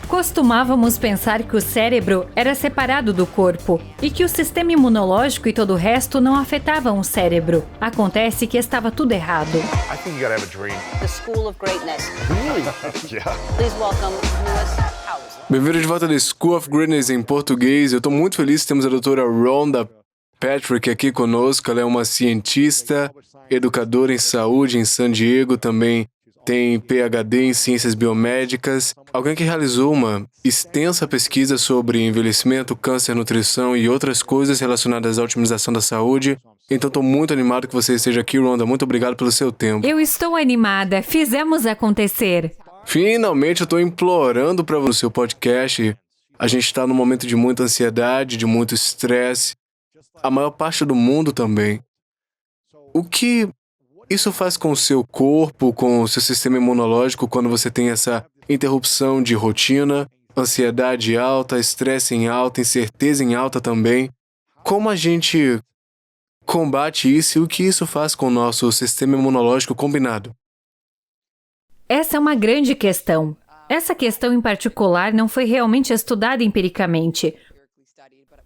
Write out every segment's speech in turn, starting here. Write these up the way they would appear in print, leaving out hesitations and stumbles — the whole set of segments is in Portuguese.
Costumávamos pensar que o cérebro era separado do corpo e que o sistema imunológico e todo o resto não afetavam o cérebro. Acontece que estava tudo errado. I think you gotta have a dream. The School of Greatness. Really? Yeah. Please welcome Lewis Howes. Bem-vindo de volta da School of Greatness em português. Eu estou muito feliz que temos a doutora Rhonda Patrick aqui conosco. Ela é uma cientista, educadora em saúde em San Diego, também tem PhD em ciências biomédicas, alguém que realizou uma extensa pesquisa sobre envelhecimento, câncer, nutrição e outras coisas relacionadas à otimização da saúde. Então, estou muito animado que você esteja aqui, Rhonda. Muito obrigado pelo seu tempo. Eu estou animada. Fizemos acontecer. Finalmente, eu estou implorando para você no seu podcast. A gente está num momento de muita ansiedade, de muito estresse. A maior parte do mundo também. O que isso faz com o seu corpo, com o seu sistema imunológico, quando você tem essa interrupção de rotina, ansiedade alta, estresse em alta, incerteza em alta também? Como a gente combate isso e o que isso faz com o nosso sistema imunológico combinado? Essa é uma grande questão. Essa questão em particular não foi realmente estudada empiricamente.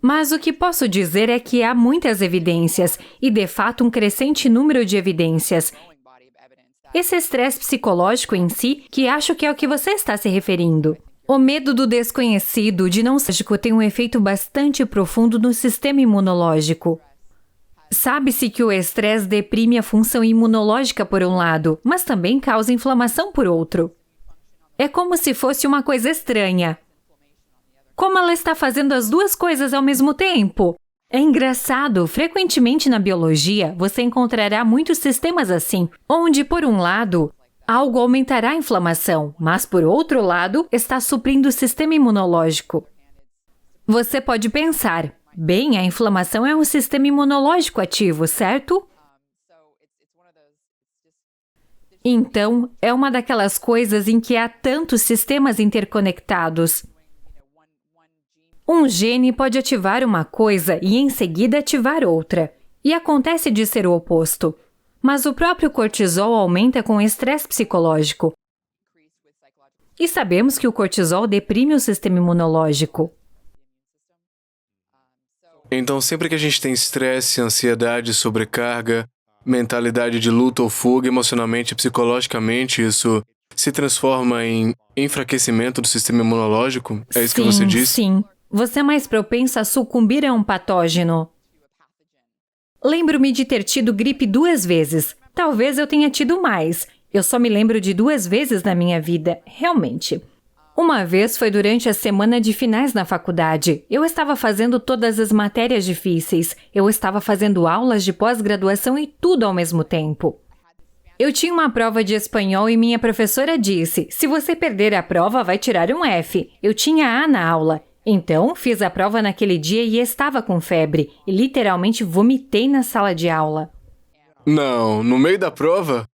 Mas o que posso dizer é que há muitas evidências, e de fato um crescente número de evidências. Esse estresse psicológico em si, que acho que é o que você está se referindo. O medo do desconhecido, de não ser tem um efeito bastante profundo no sistema imunológico. Sabe-se que o estresse deprime a função imunológica por um lado, mas também causa inflamação por outro. É como se fosse uma coisa estranha. Como ela está fazendo as duas coisas ao mesmo tempo? É engraçado, frequentemente na biologia você encontrará muitos sistemas assim, onde por um lado, algo aumentará a inflamação, mas por outro lado, está suprindo o sistema imunológico. Você pode pensar, bem, a inflamação é um sistema imunológico ativo, certo? Então, é uma daquelas coisas em que há tantos sistemas interconectados. Um gene pode ativar uma coisa e em seguida ativar outra. E acontece de ser o oposto. Mas o próprio cortisol aumenta com o estresse psicológico. E sabemos que o cortisol deprime o sistema imunológico. Então, sempre que a gente tem estresse, ansiedade, sobrecarga, mentalidade de luta ou fuga, emocionalmente e psicologicamente, isso se transforma em enfraquecimento do sistema imunológico? É isso que você disse? Sim. Você é mais propenso a sucumbir a um patógeno. Lembro-me de ter tido gripe 2 vezes. Talvez eu tenha tido mais. Eu só me lembro de 2 vezes na minha vida, realmente. Uma vez foi durante a semana de finais na faculdade. Eu estava fazendo todas as matérias difíceis. Eu estava fazendo aulas de pós-graduação e tudo ao mesmo tempo. Eu tinha uma prova de espanhol e minha professora disse, se você perder a prova, vai tirar um F. Eu tinha A na aula. Então, fiz a prova naquele dia e estava com febre, e literalmente vomitei na sala de aula. Não, no meio da prova?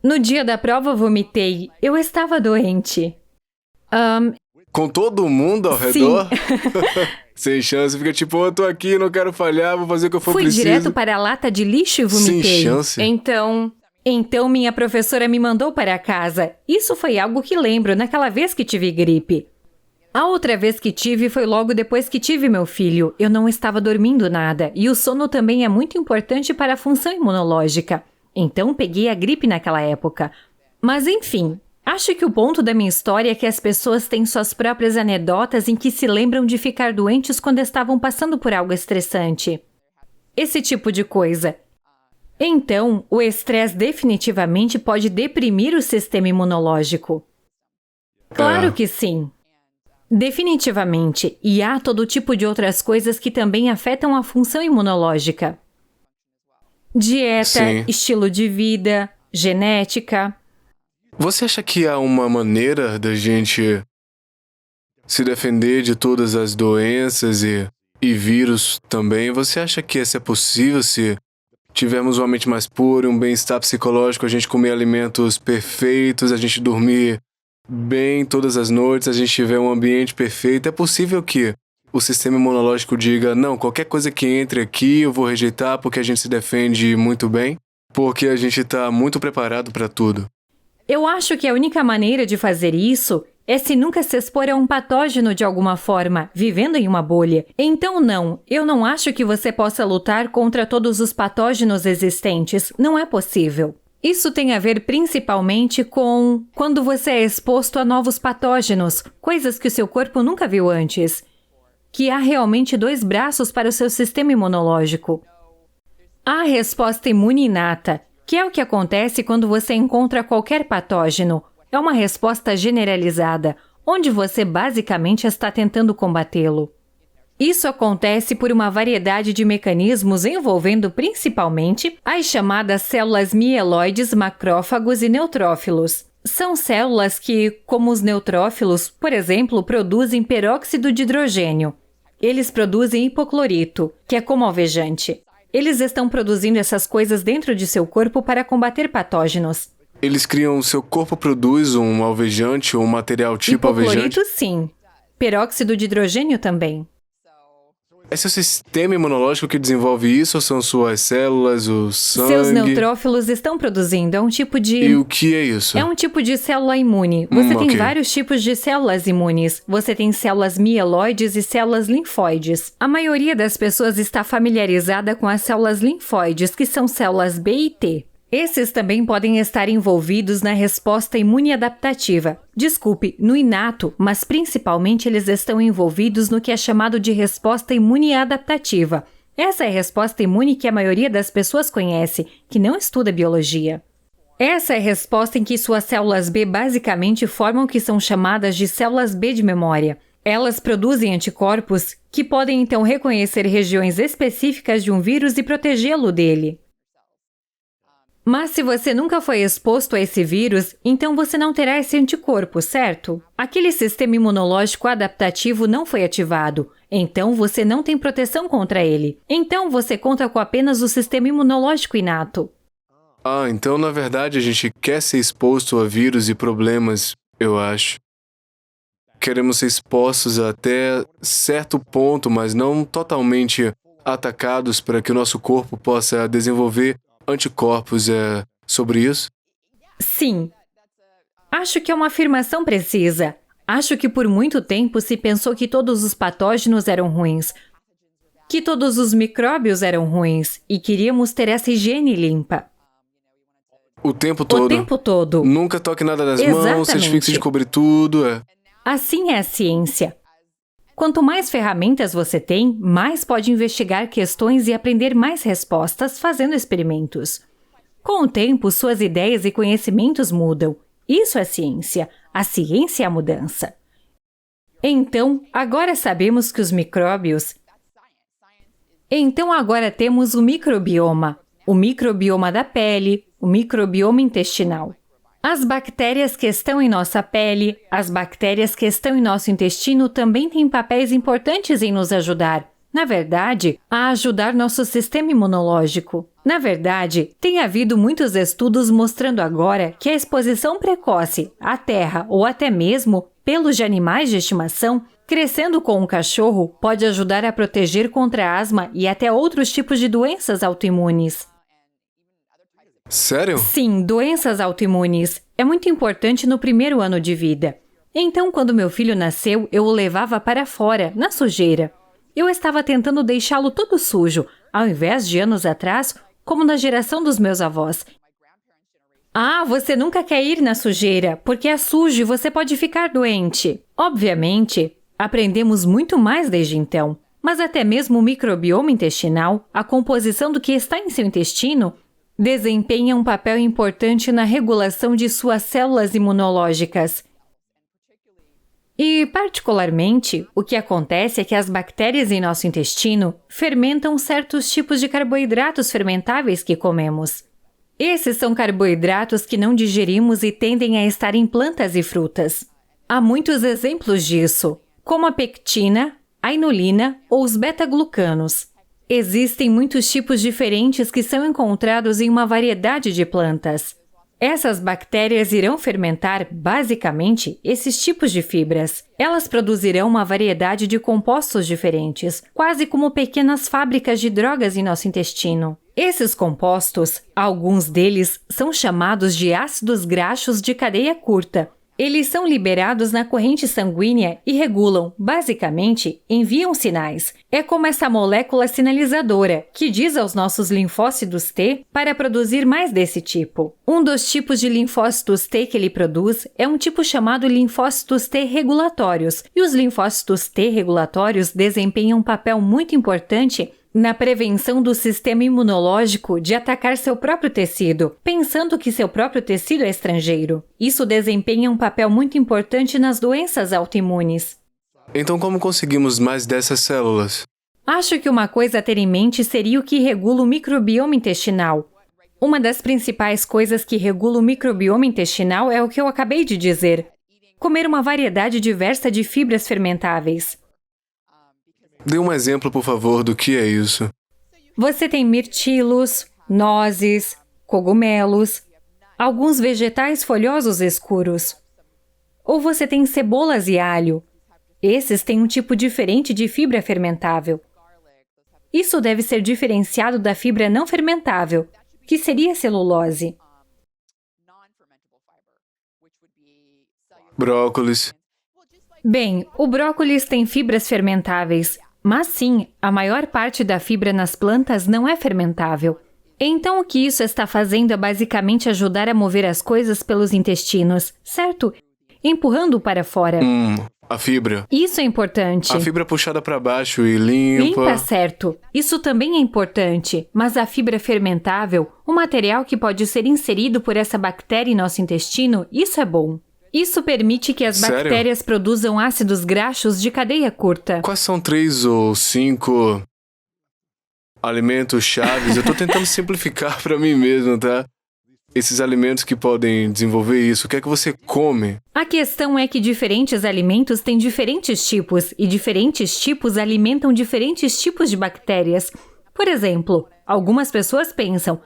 No dia da prova, vomitei. Eu estava doente. Com todo mundo ao Sim. redor? Sem chance, fica tipo, eu tô aqui, não quero falhar, vou fazer o que eu for Fui preciso. direto para a lata de lixo e vomitei. Sem chance? Então minha professora me mandou para casa. Isso foi algo que lembro naquela vez que tive gripe. A outra vez que tive foi logo depois que tive meu filho. Eu não estava dormindo nada, e o sono também é muito importante para a função imunológica. Então peguei a gripe naquela época. Mas enfim, acho que o ponto da minha história é que as pessoas têm suas próprias anedotas em que se lembram de ficar doentes quando estavam passando por algo estressante. Esse tipo de coisa. Então, o estresse definitivamente pode deprimir o sistema imunológico. Claro que sim. Definitivamente, e há todo tipo de outras coisas que também afetam a função imunológica. Dieta, Sim. estilo de vida, genética. Você acha que há uma maneira da gente se defender de todas as doenças e vírus também? Você acha que isso é possível se tivermos uma mente mais pura, um bem-estar psicológico, a gente comer alimentos perfeitos, a gente dormir bem todas as noites, a gente tiver um ambiente perfeito? É possível que o sistema imunológico diga, não, qualquer coisa que entre aqui eu vou rejeitar porque a gente se defende muito bem? Porque a gente está muito preparado para tudo. Eu acho que a única maneira de fazer isso é se nunca se expor a um patógeno de alguma forma, vivendo em uma bolha. Então não, eu não acho que você possa lutar contra todos os patógenos existentes. Não é possível. Isso tem a ver principalmente com quando você é exposto a novos patógenos, coisas que o seu corpo nunca viu antes. Que há realmente 2 braços para o seu sistema imunológico. Há a resposta imune inata, que é o que acontece quando você encontra qualquer patógeno. É uma resposta generalizada, onde você basicamente está tentando combatê-lo. Isso acontece por uma variedade de mecanismos envolvendo principalmente as chamadas células mieloides, macrófagos e neutrófilos. São células que, como os neutrófilos, por exemplo, produzem peróxido de hidrogênio. Eles produzem hipoclorito, que é como alvejante. Eles estão produzindo essas coisas dentro de seu corpo para combater patógenos. Seu corpo produz um alvejante ou um material tipo alvejante? Hipoclorito, sim. Peróxido de hidrogênio também. É seu sistema imunológico que desenvolve isso ou são suas células, o sangue? Seus neutrófilos estão produzindo. É um tipo de... E o que é isso? É um tipo de célula imune. Você tem ok. vários tipos de células imunes. Você tem células mieloides e células linfóides. A maioria das pessoas está familiarizada com as células linfóides, que são células B e T. Esses também podem estar envolvidos na resposta imune adaptativa. Desculpe, no inato, mas principalmente eles estão envolvidos no que é chamado de resposta imune adaptativa. Essa é a resposta imune que a maioria das pessoas conhece, que não estuda biologia. Essa é a resposta em que suas células B basicamente formam o que são chamadas de células B de memória. Elas produzem anticorpos que podem então reconhecer regiões específicas de um vírus e protegê-lo dele. Mas se você nunca foi exposto a esse vírus, então você não terá esse anticorpo, certo? Aquele sistema imunológico adaptativo não foi ativado, então você não tem proteção contra ele. Então você conta com apenas o sistema imunológico inato. Então na verdade a gente quer ser exposto a vírus e problemas, eu acho. Queremos ser expostos até certo ponto, mas não totalmente atacados para que o nosso corpo possa desenvolver anticorpos. É sobre isso? Sim. Acho que é uma afirmação precisa. Acho que por muito tempo se pensou que todos os patógenos eram ruins, que todos os micróbios eram ruins e queríamos ter essa higiene limpa. O tempo todo? O tempo todo. Nunca toque nada nas mãos, Exatamente. certifique-se de cobrir tudo. Assim é a ciência. Quanto mais ferramentas você tem, mais pode investigar questões e aprender mais respostas fazendo experimentos. Com o tempo, suas ideias e conhecimentos mudam. Isso é ciência. A ciência é a mudança. Então, agora sabemos que os micróbios... Então, agora temos o microbioma da pele, o microbioma intestinal. As bactérias que estão em nossa pele, as bactérias que estão em nosso intestino também têm papéis importantes em nos ajudar. Na verdade, a ajudar nosso sistema imunológico. Na verdade, tem havido muitos estudos mostrando agora que a exposição precoce à terra ou até mesmo pelos de animais de estimação, crescendo com um cachorro, pode ajudar a proteger contra asma e até outros tipos de doenças autoimunes. Sério? Sim, doenças autoimunes. É muito importante no primeiro ano de vida. Então, quando meu filho nasceu, eu o levava para fora, na sujeira. Eu estava tentando deixá-lo todo sujo, ao invés de anos atrás, como na geração dos meus avós. Você nunca quer ir na sujeira, porque é sujo e você pode ficar doente. Obviamente, aprendemos muito mais desde então. Mas até mesmo o microbioma intestinal, a composição do que está em seu intestino, desempenha um papel importante na regulação de suas células imunológicas. E, particularmente, o que acontece é que as bactérias em nosso intestino fermentam certos tipos de carboidratos fermentáveis que comemos. Esses são carboidratos que não digerimos e tendem a estar em plantas e frutas. Há muitos exemplos disso, como a pectina, a inulina ou os beta-glucanos. Existem muitos tipos diferentes que são encontrados em uma variedade de plantas. Essas bactérias irão fermentar, basicamente, esses tipos de fibras. Elas produzirão uma variedade de compostos diferentes, quase como pequenas fábricas de drogas em nosso intestino. Esses compostos, alguns deles, são chamados de ácidos graxos de cadeia curta. Eles são liberados na corrente sanguínea e regulam, basicamente, enviam sinais. É como essa molécula sinalizadora, que diz aos nossos linfócitos T para produzir mais desse tipo. Um dos tipos de linfócitos T que ele produz é um tipo chamado linfócitos T regulatórios, e os linfócitos T regulatórios desempenham um papel muito importante na prevenção do sistema imunológico de atacar seu próprio tecido, pensando que seu próprio tecido é estrangeiro. Isso desempenha um papel muito importante nas doenças autoimunes. Então, como conseguimos mais dessas células? Acho que uma coisa a ter em mente seria o que regula o microbioma intestinal. Uma das principais coisas que regula o microbioma intestinal é o que eu acabei de dizer: comer uma variedade diversa de fibras fermentáveis. Dê um exemplo, por favor, do que é isso. Você tem mirtilos, nozes, cogumelos, alguns vegetais folhosos escuros. Ou você tem cebolas e alho. Esses têm um tipo diferente de fibra fermentável. Isso deve ser diferenciado da fibra não fermentável, que seria a celulose. Brócolis. Bem, o brócolis tem fibras fermentáveis, mas sim, a maior parte da fibra nas plantas não é fermentável. Então o que isso está fazendo é basicamente ajudar a mover as coisas pelos intestinos, certo? Empurrando para fora. A fibra. Isso é importante. A fibra puxada para baixo e limpa. Limpa, certo. Isso também é importante, mas a fibra fermentável, o material que pode ser inserido por essa bactéria em nosso intestino, isso é bom. Isso permite que as Sério? bactérias produzam ácidos graxos de cadeia curta. Quais são 3 ou 5 alimentos chaves? Eu tô tentando simplificar para mim mesmo, tá? Esses alimentos que podem desenvolver isso, o que é que você come? A questão é que diferentes alimentos têm diferentes tipos, e diferentes tipos alimentam diferentes tipos de bactérias. Por exemplo, algumas pessoas pensam: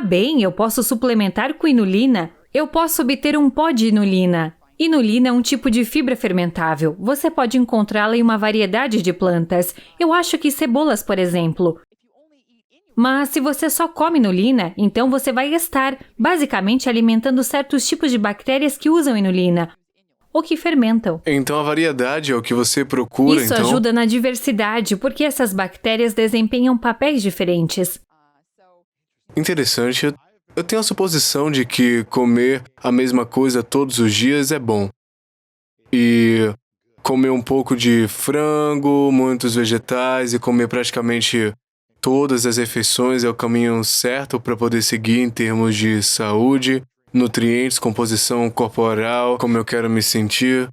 bem, eu posso suplementar com inulina. Eu posso obter um pó de inulina. Inulina é um tipo de fibra fermentável. Você pode encontrá-la em uma variedade de plantas. Eu acho que cebolas, por exemplo. Mas se você só come inulina, então você vai estar, basicamente, alimentando certos tipos de bactérias que usam inulina, ou que fermentam. Então a variedade é o que você procura, Isso então? ajuda na diversidade, porque essas bactérias desempenham papéis diferentes. Interessante. Eu tenho a suposição de que comer a mesma coisa todos os dias é bom. E comer um pouco de frango, muitos vegetais e comer praticamente todas as refeições é o caminho certo para poder seguir em termos de saúde, nutrientes, composição corporal, como eu quero me sentir.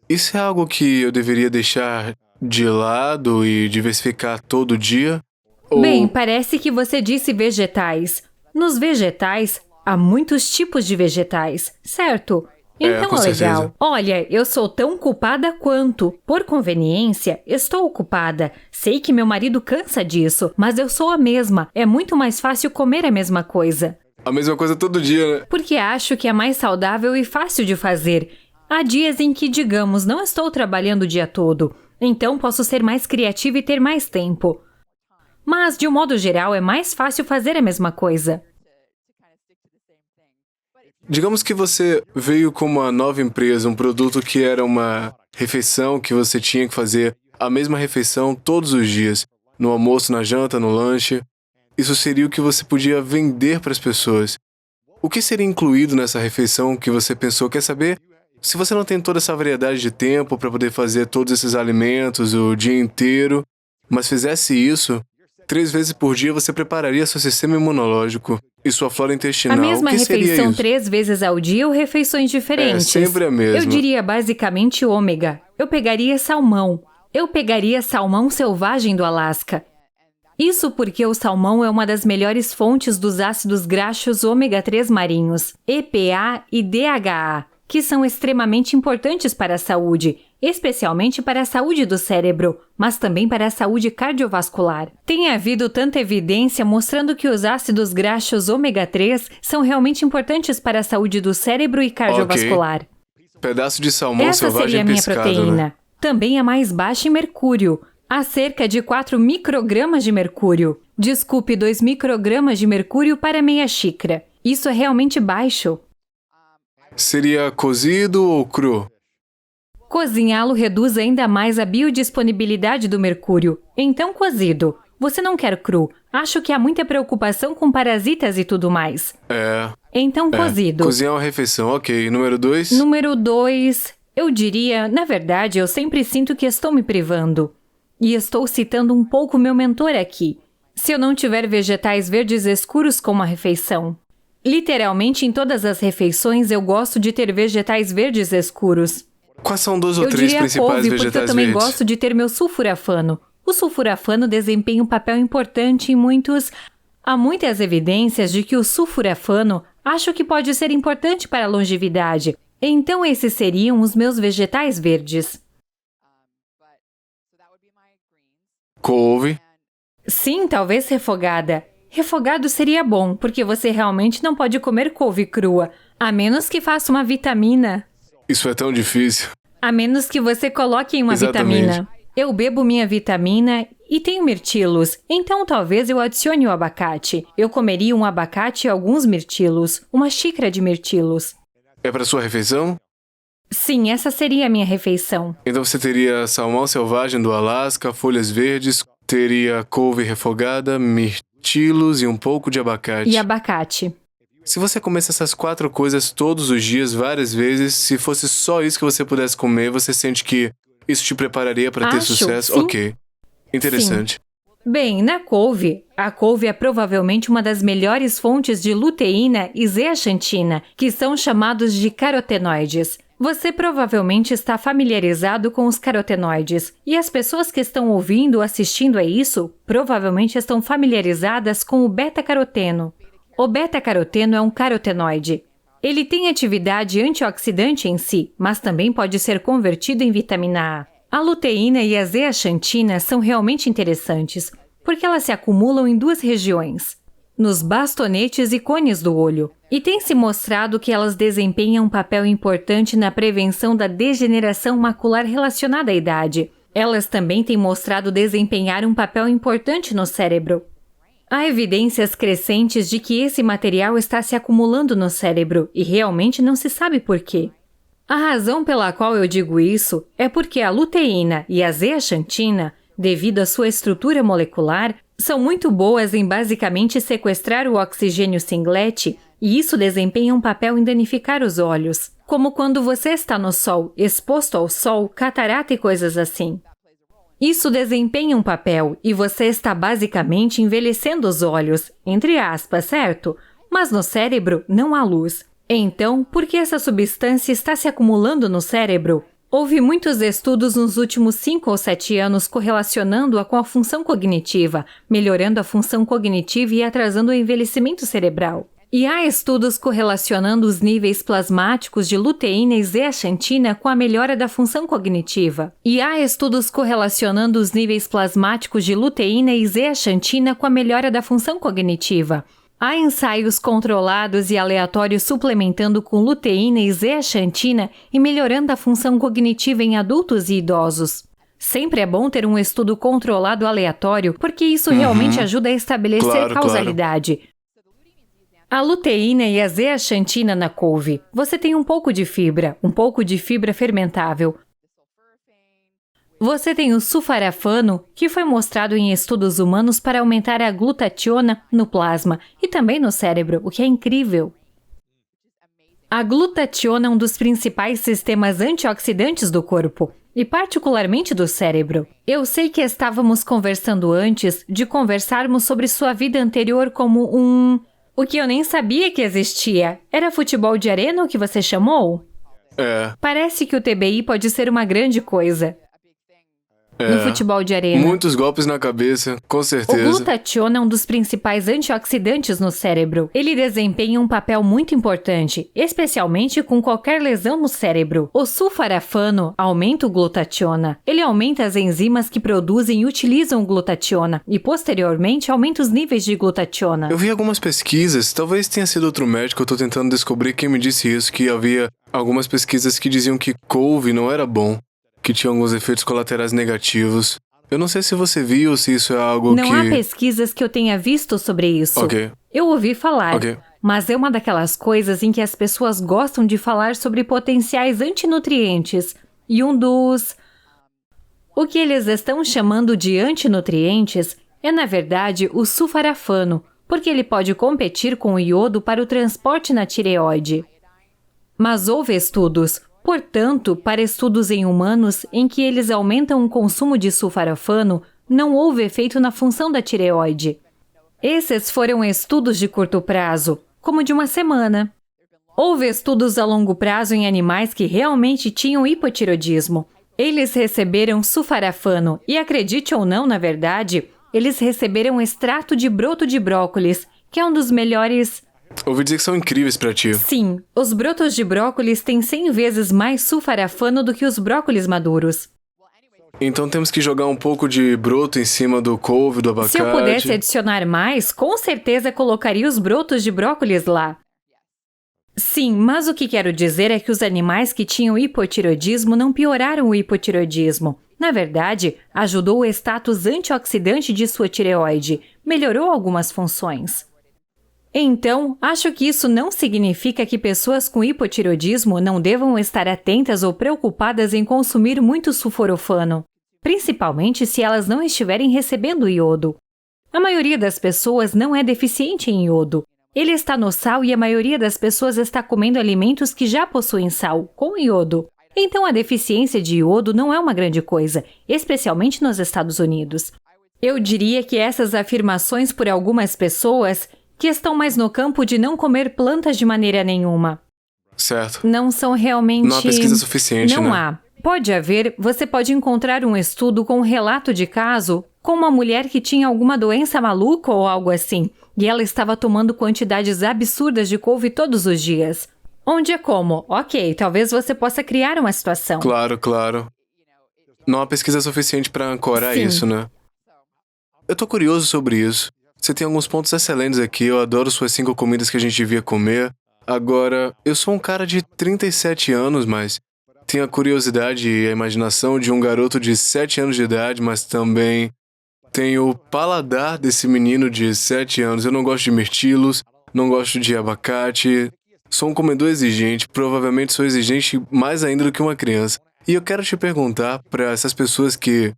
Isso é algo que eu deveria deixar de lado e diversificar todo dia? Ou... Bem, parece que você disse vegetais. Nos vegetais, há muitos tipos de vegetais, certo? Então com é legal. certeza. Olha, eu sou tão culpada quanto. Por conveniência, estou ocupada. Sei que meu marido cansa disso, mas eu sou a mesma. É muito mais fácil comer a mesma coisa. A mesma coisa todo dia, né? Porque acho que é mais saudável e fácil de fazer. Há dias em que, digamos, não estou trabalhando o dia todo. Então posso ser mais criativa e ter mais tempo. Mas, de um modo geral, é mais fácil fazer a mesma coisa. Digamos que você veio com uma nova empresa, um produto que era uma refeição que você tinha que fazer a mesma refeição todos os dias, no almoço, na janta, no lanche. Isso seria o que você podia vender para as pessoas. O que seria incluído nessa refeição que você pensou? Quer saber? Se você não tem toda essa variedade de tempo para poder fazer todos esses alimentos o dia inteiro, mas fizesse isso, 3 vezes por dia você prepararia seu sistema imunológico e sua flora intestinal. A mesma O que seria refeição isso? 3 vezes ao dia ou refeições diferentes? sempre a mesma. Eu diria basicamente ômega. Eu pegaria salmão. Eu pegaria salmão selvagem do Alasca. Isso porque o salmão é uma das melhores fontes dos ácidos graxos ômega 3 marinhos, EPA e DHA, que são extremamente importantes para a saúde, especialmente para a saúde do cérebro, mas também para a saúde cardiovascular. Tem havido tanta evidência mostrando que os ácidos graxos ômega 3 são realmente importantes para a saúde do cérebro e cardiovascular. Pedaço de salmão Essa selvagem seria a minha pescado, proteína. né? Também é mais baixa em mercúrio. Há cerca de 4 microgramas de mercúrio. Desculpe, 2 microgramas de mercúrio para meia xícara. Isso é realmente baixo. Seria cozido ou cru? Cozinhá-lo reduz ainda mais a biodisponibilidade do mercúrio. Então, cozido. Você não quer cru. Acho que há muita preocupação com parasitas e tudo mais. Então, cozido. Cozinhar uma refeição, ok. Número 2? Número 2, eu diria, na verdade, eu sempre sinto que estou me privando. E estou citando um pouco meu mentor aqui. Se eu não tiver vegetais verdes escuros com uma refeição. Literalmente, em todas as refeições, eu gosto de ter vegetais verdes escuros. Quais são 2 ou Eu 3 diria principais couve, porque eu vegetais também verdes? gosto de ter meu sulfurafano. O sulfurafano desempenha um papel importante em muitos... Há muitas evidências de que o sulfurafano acho que pode ser importante para a longevidade. Então esses seriam os meus vegetais verdes. Couve. Sim, talvez refogada. Refogado seria bom, porque você realmente não pode comer couve crua, a menos que faça uma vitamina. Isso é tão difícil. A menos que você coloque em uma Exatamente. vitamina. Eu bebo minha vitamina e tenho mirtilos, então talvez eu adicione o abacate. Eu comeria um abacate e alguns mirtilos, uma xícara de mirtilos. É para sua refeição? Sim, essa seria a minha refeição. Então você teria salmão selvagem do Alasca, folhas verdes, teria couve refogada, mirtilos e um pouco de abacate. E abacate. Se você comesse essas 4 coisas todos os dias, várias vezes, se fosse só isso que você pudesse comer, você sente que isso te prepararia para ter Acho, sucesso? sim. Ok. Interessante. Bem, na couve, a couve é provavelmente uma das melhores fontes de luteína e zeaxantina, que são chamados de carotenoides. Você provavelmente está familiarizado com os carotenoides, e as pessoas que estão ouvindo ou assistindo a isso provavelmente estão familiarizadas com o beta-caroteno. O beta-caroteno é um carotenoide. Ele tem atividade antioxidante em si, mas também pode ser convertido em vitamina A. A luteína e a zeaxantina são realmente interessantes, porque elas se acumulam em 2 regiões, nos bastonetes e cones do olho, e tem se mostrado que elas desempenham um papel importante na prevenção da degeneração macular relacionada à idade. Elas também têm mostrado desempenhar um papel importante no cérebro. Há evidências crescentes de que esse material está se acumulando no cérebro e realmente não se sabe por quê. A razão pela qual eu digo isso é porque a luteína e a zeaxantina, devido à sua estrutura molecular, são muito boas em basicamente sequestrar o oxigênio singlet e isso desempenha um papel em danificar os olhos, como quando você está no sol, exposto ao sol, catarata e coisas assim. Isso desempenha um papel e você está basicamente envelhecendo os olhos, entre aspas, certo? Mas no cérebro não há luz. Então, por que essa substância está se acumulando no cérebro? Houve muitos estudos nos últimos 5 ou 7 anos correlacionando-a com a função cognitiva, melhorando a função cognitiva e atrasando o envelhecimento cerebral. E há estudos correlacionando os níveis plasmáticos de luteína e zeaxantina com a melhora da função cognitiva. E há estudos correlacionando os níveis plasmáticos de luteína e zeaxantina com a melhora da função cognitiva. Há ensaios controlados e aleatórios suplementando com luteína e zeaxantina e melhorando a função cognitiva em adultos e idosos. Sempre é bom ter um estudo controlado aleatório, porque isso realmente ajuda a estabelecer causalidade. A luteína e a zeaxantina na couve. Você tem um pouco de fibra fermentável. Você tem o sulfarafano, que foi mostrado em estudos humanos para aumentar a glutationa no plasma e também no cérebro, o que é incrível. A glutationa é um dos principais sistemas antioxidantes do corpo, e particularmente do cérebro. Eu sei que estávamos conversando antes de conversarmos sobre sua vida anterior como o que eu nem sabia que existia. Era futebol de arena o que você chamou? Parece que o TBI pode ser uma grande coisa. No futebol de arena. Muitos golpes na cabeça, com O certeza. glutationa é um dos principais antioxidantes no cérebro. Ele desempenha um papel muito importante, especialmente com qualquer lesão no cérebro. O sulfarafano aumenta o glutationa. Ele aumenta as enzimas que produzem e utilizam o glutationa e, posteriormente, aumenta os níveis de glutationa. Eu vi algumas pesquisas, talvez tenha sido outro médico, eu tô tentando descobrir quem me disse isso, que havia algumas pesquisas que diziam que couve não era bom, que tinha alguns efeitos colaterais negativos. Eu não sei se você viu ou se isso é algo Não que... há pesquisas que eu tenha visto sobre isso. Ok. Eu ouvi falar. Ok. mas é uma daquelas coisas em que as pessoas gostam de falar sobre potenciais antinutrientes. E o que eles estão chamando de antinutrientes é, na verdade, o sulfarafano, porque ele pode competir com o iodo para o transporte na tireoide. Mas houve estudos, portanto, para estudos em humanos em que eles aumentam o consumo de sulfarafano, não houve efeito na função da tireoide. Esses foram estudos de curto prazo, como de uma semana. Houve estudos a longo prazo em animais que realmente tinham hipotireoidismo. Eles receberam sulfarafano e, acredite ou não, na verdade, eles receberam extrato de broto de brócolis, que é um dos melhores... Ouvi dizer que são incríveis pra ti. Sim, os brotos de brócolis têm 100 vezes mais sulfarafano do que os brócolis maduros. Então temos que jogar um pouco de broto em cima do couve, do abacate. Se eu pudesse adicionar mais, com certeza colocaria os brotos de brócolis lá. Sim, mas o que quero dizer é que os animais que tinham hipotireoidismo não pioraram o hipotireoidismo. Na verdade, ajudou o status antioxidante de sua tireoide, melhorou algumas funções. Então, acho que isso não significa que pessoas com hipotireoidismo não devam estar atentas ou preocupadas em consumir muito sulforafano, principalmente se elas não estiverem recebendo iodo. A maioria das pessoas não é deficiente em iodo. Ele está no sal e a maioria das pessoas está comendo alimentos que já possuem sal, com iodo. Então a deficiência de iodo não é uma grande coisa, especialmente nos Estados Unidos. Eu diria que essas afirmações por algumas pessoas que estão mais no campo de não comer plantas de maneira nenhuma. Certo. Não são realmente... Não há pesquisa suficiente, Não né? há. Pode haver, você pode encontrar um estudo com um relato de caso com uma mulher que tinha alguma doença maluca ou algo assim, e ela estava tomando quantidades absurdas de couve todos os dias. Onde é como? Ok, talvez você possa criar uma situação. Claro, claro. Não há pesquisa suficiente pra ancorar Sim. isso, né? Eu tô curioso sobre isso. Você tem alguns pontos excelentes aqui, eu adoro suas 5 comidas que a gente devia comer. Agora, eu sou um cara de 37 anos, mas tenho a curiosidade e a imaginação de um garoto de 7 anos de idade, mas também tenho o paladar desse menino de 7 anos. Eu não gosto de mirtilos, não gosto de abacate. Sou um comedor exigente, provavelmente sou exigente mais ainda do que uma criança. E eu quero te perguntar para essas pessoas que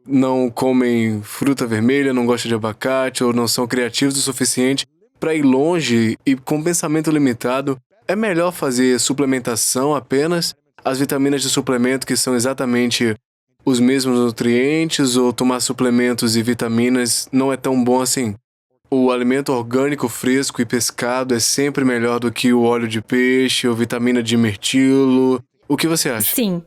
não comem fruta vermelha, não gostam de abacate ou não são criativos o suficiente para ir longe e com pensamento limitado, é melhor fazer suplementação apenas, as vitaminas de suplemento que são exatamente os mesmos nutrientes, ou tomar suplementos e vitaminas não é tão bom assim? O alimento orgânico fresco e pescado é sempre melhor do que o óleo de peixe ou vitamina de mirtilo. O que você acha? Sim.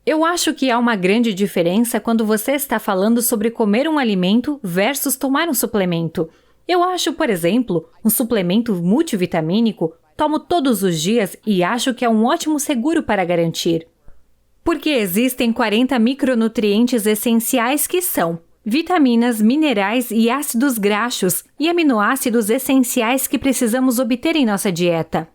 Eu acho que há uma grande diferença quando você está falando sobre comer um alimento versus tomar um suplemento. Eu acho, por exemplo, um suplemento multivitamínico, tomo todos os dias e acho que é um ótimo seguro para garantir. Porque existem 40 micronutrientes essenciais que são vitaminas, minerais e ácidos graxos e aminoácidos essenciais que precisamos obter em nossa dieta.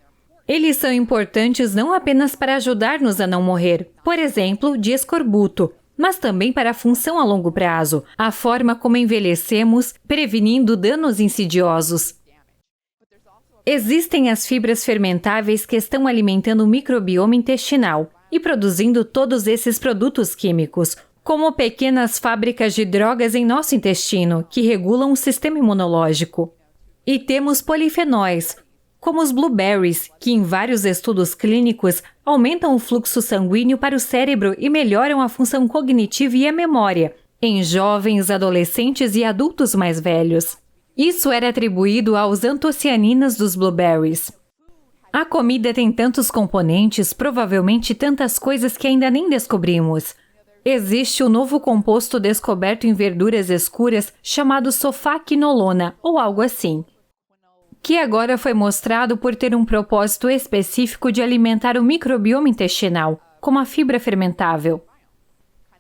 Eles são importantes não apenas para ajudar-nos a não morrer, por exemplo, de escorbuto, mas também para a função a longo prazo, a forma como envelhecemos, prevenindo danos insidiosos. Existem as fibras fermentáveis que estão alimentando o microbioma intestinal e produzindo todos esses produtos químicos, como pequenas fábricas de drogas em nosso intestino, que regulam o sistema imunológico. E temos polifenóis, como os blueberries, que em vários estudos clínicos aumentam o fluxo sanguíneo para o cérebro e melhoram a função cognitiva e a memória, em jovens, adolescentes e adultos mais velhos. Isso era atribuído aos antocianinas dos blueberries. A comida tem tantos componentes, provavelmente tantas coisas que ainda nem descobrimos. Existe o novo composto descoberto em verduras escuras chamado sofaquinolona, ou algo assim, que agora foi mostrado por ter um propósito específico de alimentar o microbioma intestinal, como a fibra fermentável.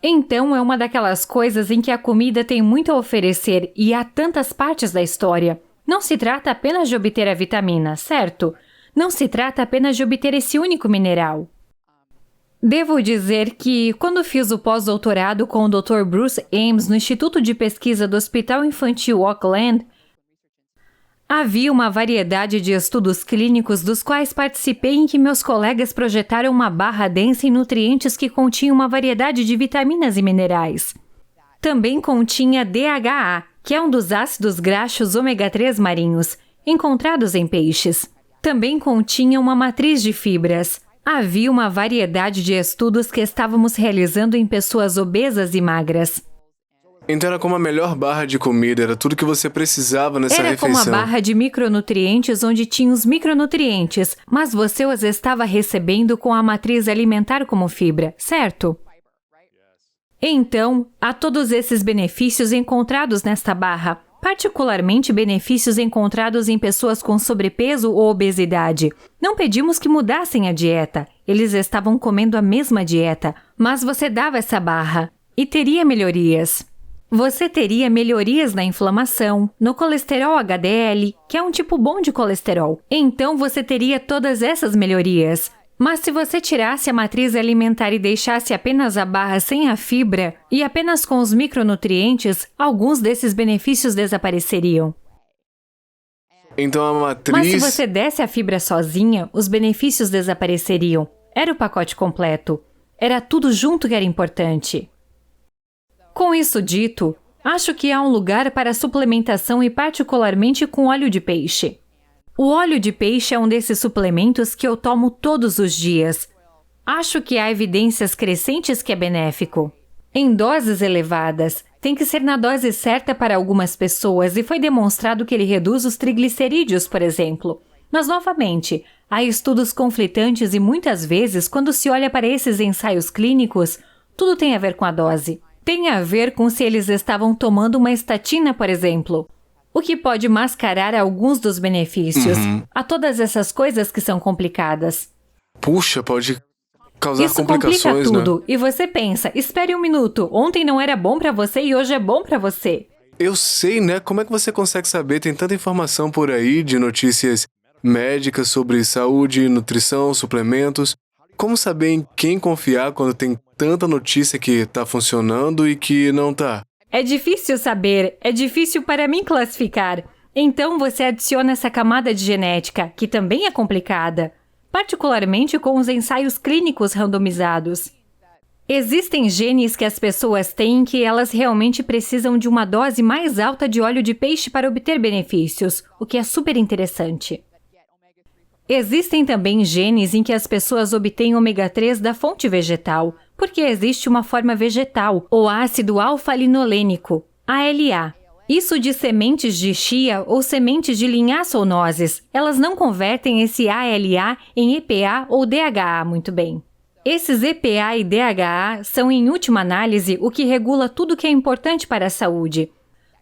Então, é uma daquelas coisas em que a comida tem muito a oferecer e há tantas partes da história. Não se trata apenas de obter a vitamina, certo? Não se trata apenas de obter esse único mineral. Devo dizer que, quando fiz o pós-doutorado com o Dr. Bruce Ames no Instituto de Pesquisa do Hospital Infantil Auckland, Havia uma variedade de estudos clínicos dos quais participei em que meus colegas projetaram uma barra densa em nutrientes que continha uma variedade de vitaminas e minerais. Também continha DHA, que é um dos ácidos graxos ômega 3 marinhos, encontrados em peixes. Também continha uma matriz de fibras. Havia uma variedade de estudos que estávamos realizando em pessoas obesas e magras. Então era como a melhor barra de comida, era tudo que você precisava nessa Era refeição. como a barra de micronutrientes onde tinha os micronutrientes, mas você os estava recebendo com a matriz alimentar como fibra, certo? Então, há todos esses benefícios encontrados nesta barra, particularmente benefícios encontrados em pessoas com sobrepeso ou obesidade. Não pedimos que mudassem a dieta, eles estavam comendo a mesma dieta, mas você dava essa barra e teria melhorias. Você teria melhorias na inflamação, no colesterol HDL, que é um tipo bom de colesterol. Então você teria todas essas melhorias. Mas se você tirasse a matriz alimentar e deixasse apenas a barra sem a fibra e apenas com os micronutrientes, alguns desses benefícios desapareceriam. Então a matriz... Mas se você desse a fibra sozinha, os benefícios desapareceriam. Era o pacote completo. Era tudo junto que era importante. Com isso dito, acho que há um lugar para suplementação e particularmente com óleo de peixe. O óleo de peixe é um desses suplementos que eu tomo todos os dias. Acho que há evidências crescentes que é benéfico. Em doses elevadas, tem que ser na dose certa para algumas pessoas e foi demonstrado que ele reduz os triglicerídeos, por exemplo. Mas, novamente, há estudos conflitantes e muitas vezes, quando se olha para esses ensaios clínicos, tudo tem a ver com a dose. Tem a ver com se eles estavam tomando uma estatina, por exemplo. O que pode mascarar alguns dos benefícios. Há todas essas coisas que são complicadas. Puxa, pode causar Isso complicações, complica tudo. né? E você pensa, espere um minuto, ontem não era bom pra você e hoje é bom pra você. Eu sei, né? Como é que você consegue saber? Tem tanta informação por aí de notícias médicas sobre saúde, nutrição, suplementos. Como saber em quem confiar quando tem tanta notícia que tá funcionando e que não tá? É difícil saber, é difícil para mim classificar. Então você adiciona essa camada de genética, que também é complicada, particularmente com os ensaios clínicos randomizados. Existem genes que as pessoas têm que elas realmente precisam de uma dose mais alta de óleo de peixe para obter benefícios, o que é super interessante. Existem também genes em que as pessoas obtêm ômega 3 da fonte vegetal, porque existe uma forma vegetal, o ácido alfa-linolênico, ALA. Isso de sementes de chia ou sementes de linhaça ou nozes, elas não convertem esse ALA em EPA ou DHA muito bem. Esses EPA e DHA são, em última análise, o que regula tudo que é importante para a saúde.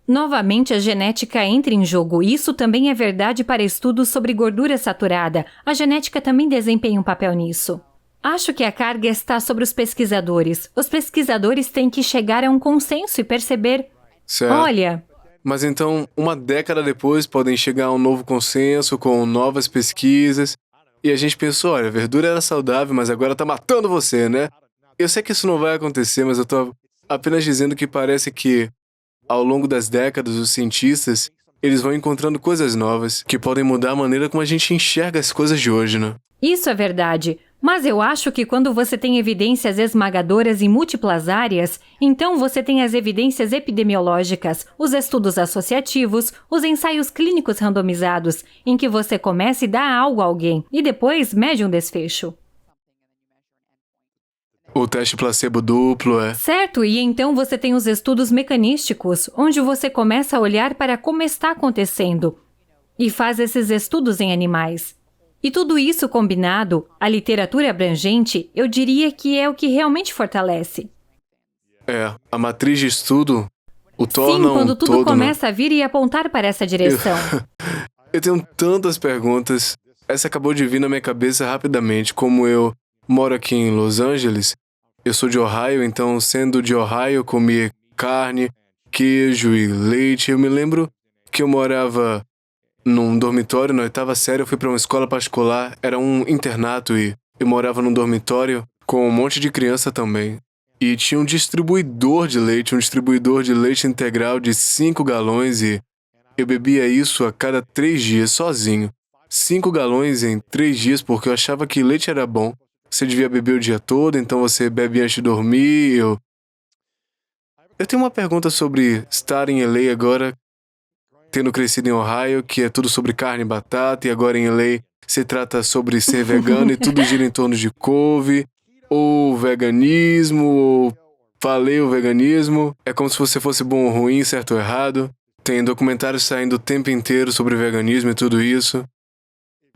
Novamente, a genética entra em jogo. Isso também é verdade para estudos sobre gordura saturada. A genética também desempenha um papel nisso. Acho que a carga está sobre os pesquisadores. Os pesquisadores têm que chegar a um consenso e perceber... Certo. Olha... Mas então, uma década depois, podem chegar a um novo consenso com novas pesquisas. E a gente pensou, olha, a verdura era saudável, mas agora tá matando você, né? Eu sei que isso não vai acontecer, mas eu tô apenas dizendo que parece que, ao longo das décadas, os cientistas, eles vão encontrando coisas novas que podem mudar a maneira como a gente enxerga as coisas de hoje, né? Isso é verdade. Mas eu acho que quando você tem evidências esmagadoras em múltiplas áreas, então você tem as evidências epidemiológicas, os estudos associativos, os ensaios clínicos randomizados, em que você começa e dá algo a alguém, e depois mede um desfecho. O teste placebo duplo é... Certo, e então você tem os estudos mecanísticos, onde você começa a olhar para como está acontecendo, e faz esses estudos em animais. E tudo isso combinado, a literatura abrangente, eu diria que é o que realmente fortalece. É, a matriz de estudo o torna Sim, quando um tudo todo, começa a vir e apontar para essa direção. Eu tenho tantas perguntas. Essa acabou de vir na minha cabeça rapidamente. Como eu moro aqui em Los Angeles, eu sou de Ohio, então sendo de Ohio eu comia carne, queijo e leite. Eu me lembro que eu morava num dormitório na 8ª série, eu fui para uma escola particular, era um internato e eu morava num dormitório com um monte de criança também. E tinha um distribuidor de leite integral de 5 galões e Eu bebia isso a cada 3 dias, sozinho. 5 galões em 3 dias, porque eu achava que leite era bom. Você devia beber o dia todo, então você bebe antes de dormir. Eu tenho uma pergunta sobre estar em LA agora, tendo crescido em Ohio, que é tudo sobre carne e batata, e agora em LA se trata sobre ser vegano e tudo gira em torno de couve, ou veganismo, ou paleoveganismo. É como se você fosse bom ou ruim, certo ou errado. Tem documentários saindo o tempo inteiro sobre veganismo e tudo isso.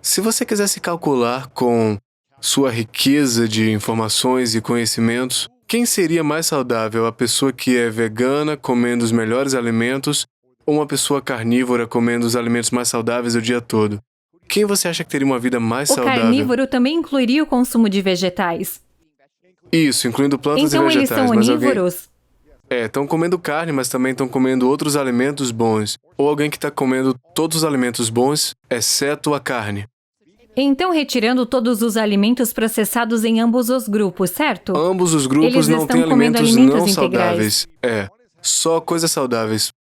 Se você quiser se calcular com sua riqueza de informações e conhecimentos, quem seria mais saudável? A pessoa que é vegana, comendo os melhores alimentos, ou uma pessoa carnívora, comendo os alimentos mais saudáveis o dia todo? Quem você acha que teria uma vida mais O saudável? carnívoro também incluiria o consumo de vegetais. Isso, incluindo plantas Então e eles vegetais. são mas onívoros? estão comendo carne, mas também estão comendo outros alimentos bons. Ou alguém que está comendo todos os alimentos bons, exceto a carne. Então retirando todos os alimentos processados em ambos os grupos, certo? Ambos os grupos Eles não estão têm comendo alimentos alimentos não integrais. saudáveis. Só coisas saudáveis.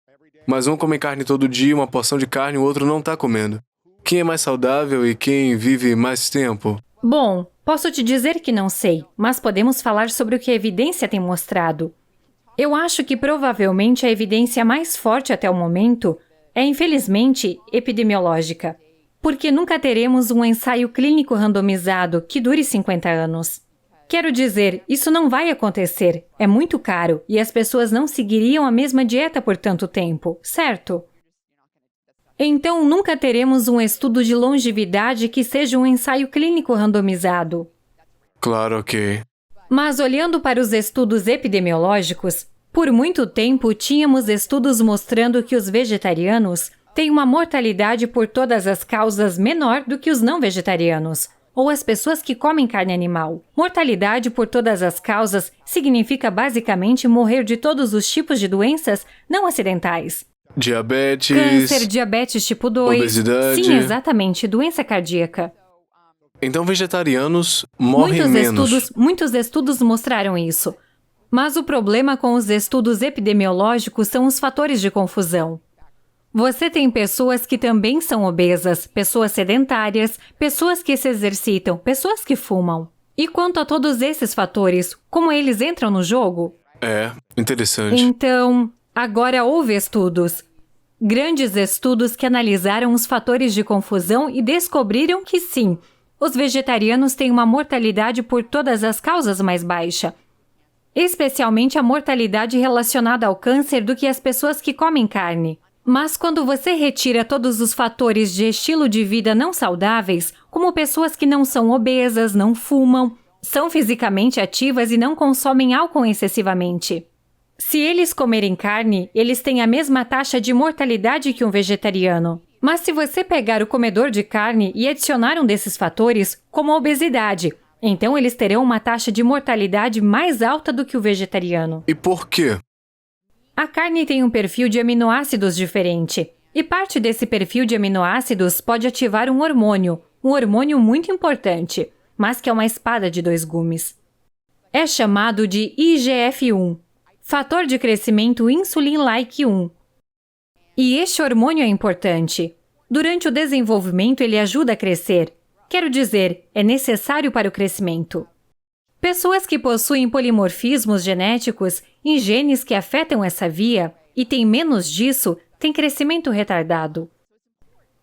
Mas um come carne todo dia, uma porção de carne, o outro não está comendo. Quem é mais saudável e quem vive mais tempo? Bom, posso te dizer que não sei, mas podemos falar sobre o que a evidência tem mostrado. Eu acho que provavelmente a evidência mais forte até o momento é, infelizmente, epidemiológica. Porque nunca teremos um ensaio clínico randomizado que dure 50 anos. Quero dizer, isso não vai acontecer, é muito caro e as pessoas não seguiriam a mesma dieta por tanto tempo, certo? Então nunca teremos um estudo de longevidade que seja um ensaio clínico randomizado. Claro, ok. Mas olhando para os estudos epidemiológicos, por muito tempo tínhamos estudos mostrando que os vegetarianos têm uma mortalidade por todas as causas menor do que os não vegetarianos, ou as pessoas que comem carne animal. Mortalidade por todas as causas significa basicamente morrer de todos os tipos de doenças não acidentais. Diabetes... Câncer, diabetes tipo 2... obesidade. Sim, exatamente, doença cardíaca. Então vegetarianos morrem menos. Muitos estudos mostraram isso. Mas o problema com os estudos epidemiológicos são os fatores de confusão. Você tem pessoas que também são obesas, pessoas sedentárias, pessoas que se exercitam, pessoas que fumam. E quanto a todos esses fatores, como eles entram no jogo? Interessante. Então, agora houve estudos. Grandes estudos que analisaram os fatores de confusão e descobriram que sim, os vegetarianos têm uma mortalidade por todas as causas mais baixa. Especialmente a mortalidade relacionada ao câncer do que as pessoas que comem carne. Mas quando você retira todos os fatores de estilo de vida não saudáveis, como pessoas que não são obesas, não fumam, são fisicamente ativas e não consomem álcool excessivamente. Se eles comerem carne, eles têm a mesma taxa de mortalidade que um vegetariano. Mas se você pegar o comedor de carne e adicionar um desses fatores, como a obesidade, então eles terão uma taxa de mortalidade mais alta do que o vegetariano. E por quê? A carne tem um perfil de aminoácidos diferente, e parte desse perfil de aminoácidos pode ativar um hormônio muito importante, mas que é uma espada de dois gumes. É chamado de IGF-1, fator de crescimento insulin-like 1. E este hormônio é importante. Durante o desenvolvimento ele ajuda a crescer. Quero dizer, é necessário para o crescimento. Pessoas que possuem polimorfismos genéticos em genes que afetam essa via e têm menos disso, têm crescimento retardado.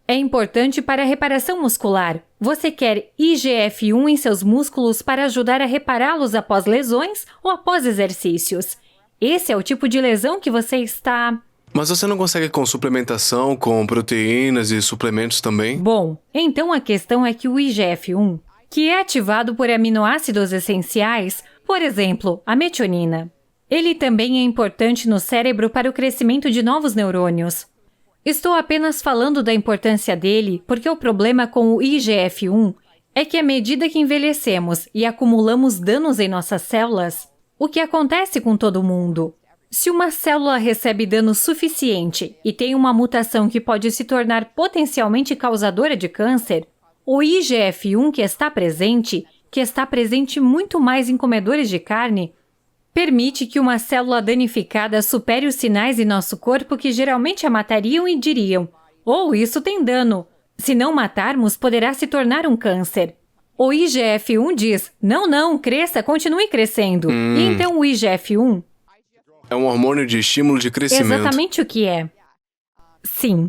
É importante para a reparação muscular. Você quer IGF-1 em seus músculos para ajudar a repará-los após lesões ou após exercícios. Esse é o tipo de lesão que você está... Mas você não consegue com suplementação, com proteínas e suplementos também? Bom, então a questão é que o IGF-1, que é ativado por aminoácidos essenciais, por exemplo, a metionina, ele também é importante no cérebro para o crescimento de novos neurônios. Estou apenas falando da importância dele porque o problema com o IGF-1 é que à medida que envelhecemos e acumulamos danos em nossas células, o que acontece com todo mundo? Se uma célula recebe dano suficiente e tem uma mutação que pode se tornar potencialmente causadora de câncer, o IGF-1 que está presente muito mais em comedores de carne, Permite que uma célula danificada supere os sinais em nosso corpo que geralmente a matariam e diriam: "Oh, isso tem dano. Se não matarmos, poderá se tornar um câncer." O IGF-1 diz: não, cresça, continue crescendo. E então o IGF-1 É um hormônio de estímulo de crescimento. exatamente o que é. Sim,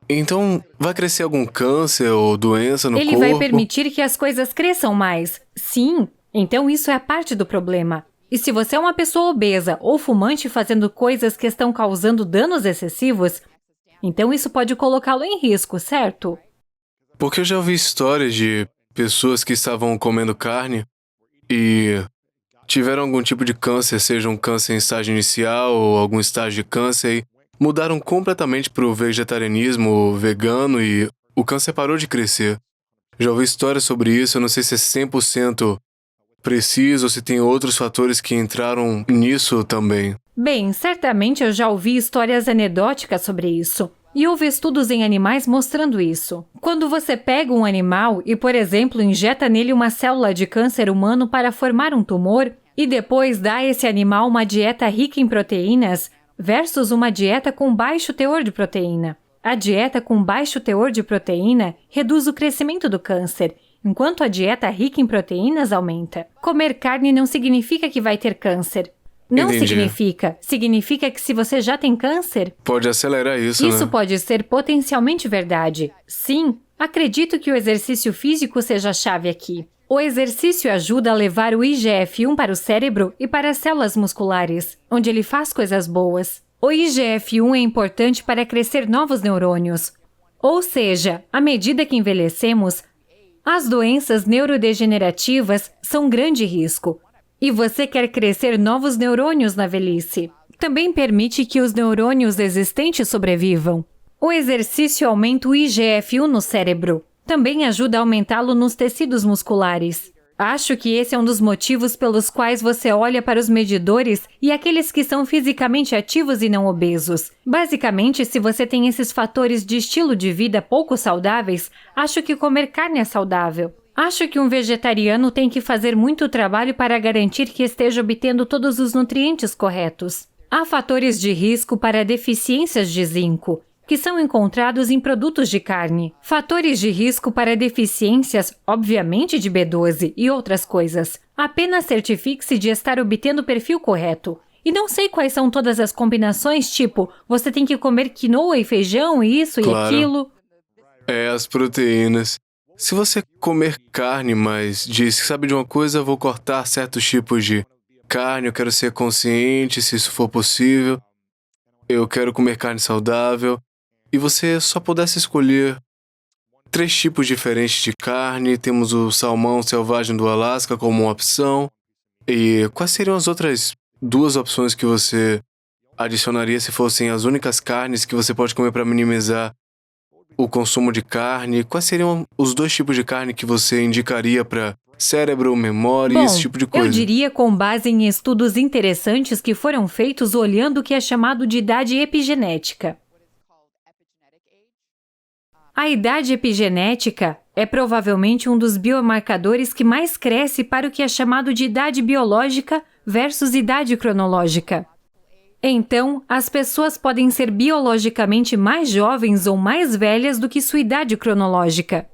Então, vai crescer algum câncer ou doença no ele corpo? vai permitir que as coisas cresçam mais. Sim, então isso é parte do problema. E se você é uma pessoa obesa ou fumante fazendo coisas que estão causando danos excessivos, então isso pode colocá-lo em risco, certo? Porque eu já ouvi histórias de pessoas que estavam comendo carne e tiveram algum tipo de câncer, seja um câncer em estágio inicial ou algum estágio de câncer, e mudaram completamente para o vegetarianismo ou vegano e o câncer parou de crescer. Já ouvi histórias sobre isso, eu não sei se é 100% preciso ou se tem outros fatores que entraram nisso também. Bem, certamente eu já ouvi histórias anedóticas sobre isso. E houve estudos em animais mostrando isso. Quando você pega um animal e, por exemplo, injeta nele uma célula de câncer humano para formar um tumor, e depois dá a esse animal uma dieta rica em proteínas, versus uma dieta com baixo teor de proteína. A dieta com baixo teor de proteína reduz o crescimento do câncer, enquanto a dieta rica em proteínas aumenta. Comer carne não significa que vai ter câncer. Não Entendi. significa. Significa que se você já tem câncer, Pode acelerar isso, isso né? pode ser potencialmente verdade. Sim, acredito que o exercício físico seja a chave aqui. O exercício ajuda a levar o IGF-1 para o cérebro e para as células musculares, onde ele faz coisas boas. O IGF-1 é importante para crescer novos neurônios. Ou seja, à medida que envelhecemos, as doenças neurodegenerativas são um grande risco. E você quer crescer novos neurônios na velhice. Também permite que os neurônios existentes sobrevivam. O exercício aumenta o IGF-1 no cérebro. Também ajuda a aumentá-lo nos tecidos musculares. Acho que esse é um dos motivos pelos quais você olha para os medidores e aqueles que são fisicamente ativos e não obesos. Basicamente, se você tem esses fatores de estilo de vida pouco saudáveis, acho que comer carne é saudável. Acho que um vegetariano tem que fazer muito trabalho para garantir que esteja obtendo todos os nutrientes corretos. Há fatores de risco para deficiências de zinco, que são encontrados em produtos de carne. Fatores de risco para deficiências, obviamente de B12 e outras coisas. Apenas certifique-se de estar obtendo o perfil correto. E não sei quais são todas as combinações, tipo, você tem que comer quinoa e feijão, isso Claro. e aquilo. É, as proteínas. Se você comer carne, mas diz, sabe de uma coisa, eu vou cortar certos tipos de carne, eu quero ser consciente, se isso for possível, eu quero comer carne saudável, e você só pudesse escolher 3 tipos diferentes de carne, temos o salmão selvagem do Alasca como uma opção, e quais seriam as outras 2 opções que você adicionaria se fossem as únicas carnes que você pode comer para minimizar o consumo de carne? Quais seriam os 2 tipos de carne que você indicaria para cérebro, memória e Bom, esse tipo de coisa? eu diria com base em estudos interessantes que foram feitos olhando o que é chamado de idade epigenética. A idade epigenética é provavelmente um dos biomarcadores que mais cresce para o que é chamado de idade biológica versus idade cronológica. Então, as pessoas podem ser biologicamente mais jovens ou mais velhas do que sua idade cronológica.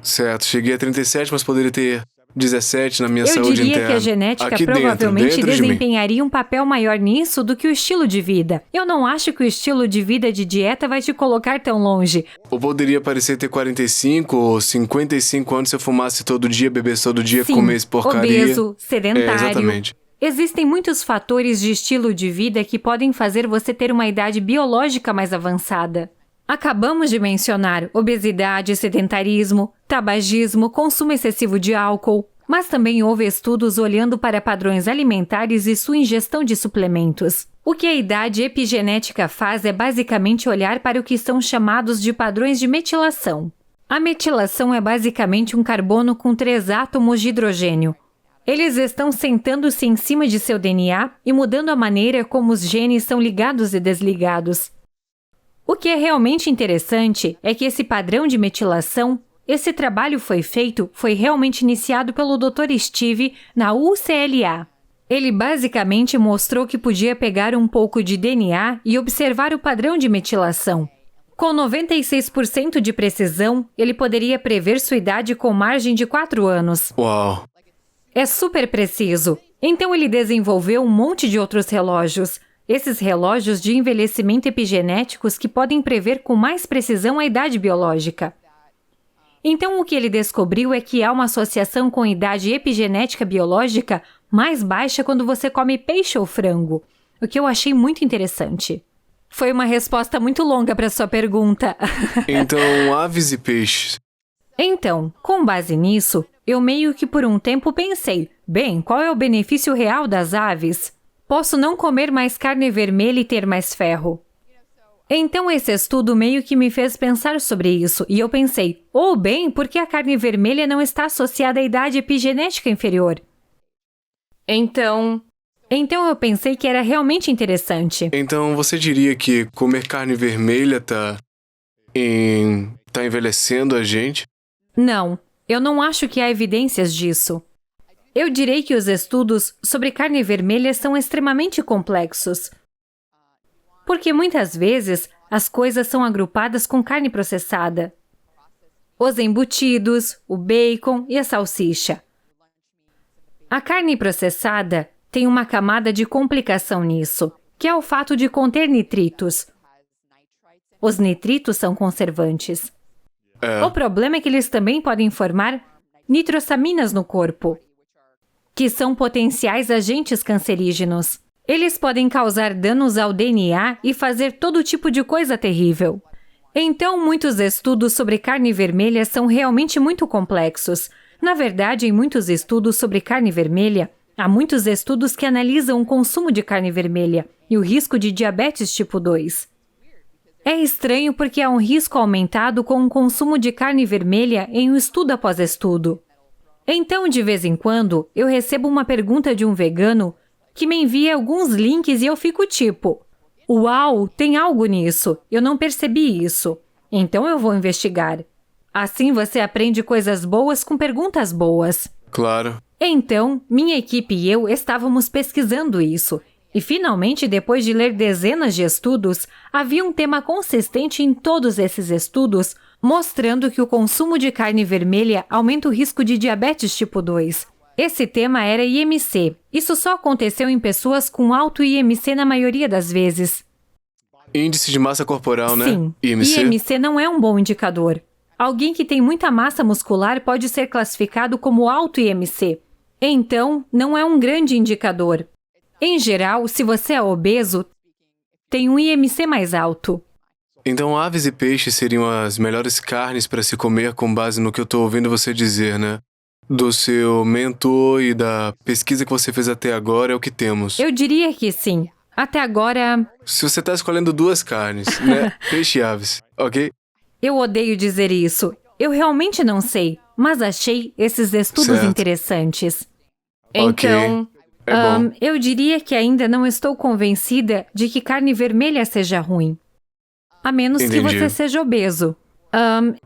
Certo, cheguei a 37, mas poderia ter 17 na minha Eu saúde diria interna. que a genética Aqui provavelmente dentro de mim. desempenharia um papel maior nisso do que o estilo de vida. Eu não acho que o estilo de vida de dieta vai te colocar tão longe. Ou poderia parecer ter 45 ou 55 anos se eu fumasse todo dia, bebesse todo dia, Sim, comesse porcaria. obeso, sedentário. Exatamente. Existem muitos fatores de estilo de vida que podem fazer você ter uma idade biológica mais avançada. Acabamos de mencionar obesidade, sedentarismo, tabagismo, consumo excessivo de álcool, mas também houve estudos olhando para padrões alimentares e sua ingestão de suplementos. O que a idade epigenética faz é basicamente olhar para o que são chamados de padrões de metilação. A metilação é basicamente um carbono com 3 átomos de hidrogênio. Eles estão sentando-se em cima de seu DNA e mudando a maneira como os genes são ligados e desligados. O que é realmente interessante é que esse padrão de metilação, esse trabalho foi realmente iniciado pelo Dr. Steve na UCLA. Ele basicamente mostrou que podia pegar um pouco de DNA e observar o padrão de metilação. Com 96% de precisão, ele poderia prever sua idade com margem de 4 anos. Uau. É super preciso. Então ele desenvolveu um monte de outros relógios. Esses relógios de envelhecimento epigenéticos que podem prever com mais precisão a idade biológica. Então o que ele descobriu é que há uma associação com a idade epigenética biológica mais baixa quando você come peixe ou frango, o que eu achei muito interessante. Foi uma resposta muito longa para sua pergunta. Então, aves e peixes. Então, com base nisso, eu meio que por um tempo pensei, bem, qual é o benefício real das aves? Posso não comer mais carne vermelha e ter mais ferro. Então esse estudo meio que me fez pensar sobre isso, e eu pensei, bem, por que a carne vermelha não está associada à idade epigenética inferior? Então eu pensei que era realmente interessante. Então, você diria que comer carne vermelha tá envelhecendo a gente? Não, eu não acho que há evidências disso. Eu direi que os estudos sobre carne vermelha são extremamente complexos. Porque muitas vezes as coisas são agrupadas com carne processada. Os embutidos, o bacon e a salsicha. A carne processada tem uma camada de complicação nisso, que é o fato de conter nitritos. Os nitritos são conservantes. O problema é que eles também podem formar nitrosaminas no corpo, que são potenciais agentes cancerígenos. Eles podem causar danos ao DNA e fazer todo tipo de coisa terrível. Então, muitos estudos sobre carne vermelha são realmente muito complexos. Na verdade, em muitos estudos sobre carne vermelha, há muitos estudos que analisam o consumo de carne vermelha e o risco de diabetes tipo 2. É estranho porque há um risco aumentado com o consumo de carne vermelha em um estudo após estudo. Então, de vez em quando, eu recebo uma pergunta de um vegano que me envia alguns links e eu fico tipo, uau, tem algo nisso, eu não percebi isso, então eu vou investigar. Assim você aprende coisas boas com perguntas boas. Claro. Então, minha equipe e eu estávamos pesquisando isso, e finalmente, depois de ler dezenas de estudos, havia um tema consistente em todos esses estudos, mostrando que o consumo de carne vermelha aumenta o risco de diabetes tipo 2. Esse tema era IMC. Isso só aconteceu em pessoas com alto IMC na maioria das vezes. Índice de massa corporal, né? Sim, IMC não é um bom indicador. Alguém que tem muita massa muscular pode ser classificado como alto IMC. Então, não é um grande indicador. Em geral, se você é obeso, tem um IMC mais alto. Então, aves e peixes seriam as melhores carnes para se comer com base no que eu estou ouvindo você dizer, né? Do seu mentor e da pesquisa que você fez até agora é o que temos. Eu diria que sim. Até agora... Se você está escolhendo duas carnes, né? Peixe e aves, ok? Eu odeio dizer isso. Eu realmente não sei, mas achei esses estudos Certo. interessantes. Ok. Então, É bom. eu diria que ainda não estou convencida de que carne vermelha seja ruim. A menos que Entendi. você seja obeso.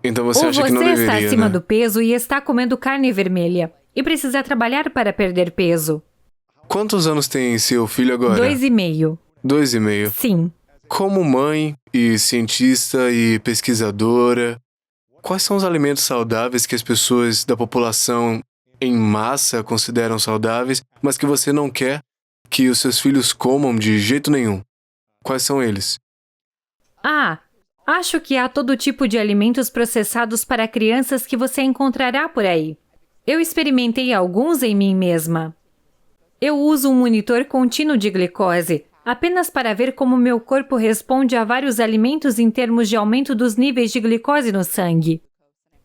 Então você Ou acha que não você deveria, está acima né? do peso e está comendo carne vermelha e precisa trabalhar para perder peso. Quantos anos tem seu filho agora? 2,5. 2,5. Sim. Como mãe e cientista e pesquisadora, quais são os alimentos saudáveis que as pessoas da população em massa consideram saudáveis, mas que você não quer que os seus filhos comam de jeito nenhum? Quais são eles? Acho que há todo tipo de alimentos processados para crianças que você encontrará por aí. Eu experimentei alguns em mim mesma. Eu uso um monitor contínuo de glicose, apenas para ver como meu corpo responde a vários alimentos em termos de aumento dos níveis de glicose no sangue.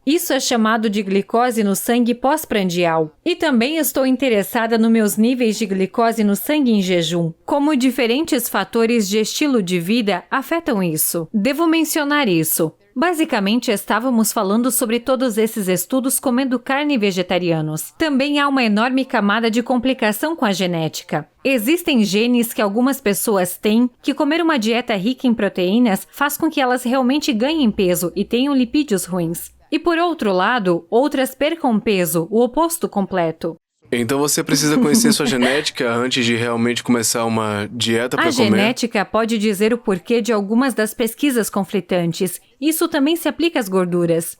Isso é chamado de glicose no sangue pós-prandial. E também estou interessada nos meus níveis de glicose no sangue em jejum, como diferentes fatores de estilo de vida afetam isso. Devo mencionar isso. Basicamente, estávamos falando sobre todos esses estudos comendo carne e vegetarianos. Também há uma enorme camada de complicação com a genética. Existem genes que algumas pessoas têm que comer uma dieta rica em proteínas faz com que elas realmente ganhem peso e tenham lipídios ruins. E por outro lado, outras percam peso, o oposto completo. Então você precisa conhecer sua genética antes de realmente começar uma dieta para A comer? genética pode dizer o porquê de algumas das pesquisas conflitantes. Isso também se aplica às gorduras.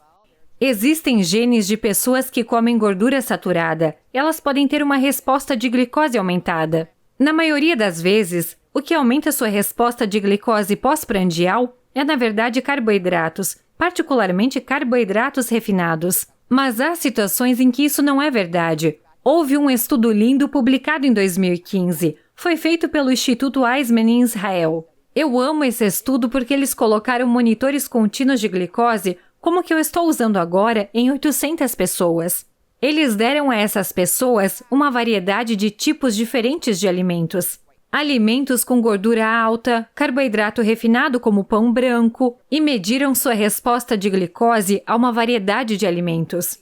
Existem genes de pessoas que comem gordura saturada. Elas podem ter uma resposta de glicose aumentada. Na maioria das vezes, o que aumenta sua resposta de glicose pós-prandial é, na verdade, carboidratos, particularmente carboidratos refinados. Mas há situações em que isso não é verdade. Houve um estudo lindo publicado em 2015. Foi feito pelo Instituto Eisman em Israel. Eu amo esse estudo porque eles colocaram monitores contínuos de glicose, como o que eu estou usando agora, em 800 pessoas. Eles deram a essas pessoas uma variedade de tipos diferentes de alimentos. Alimentos com gordura alta, carboidrato refinado como pão branco, e mediram sua resposta de glicose a uma variedade de alimentos.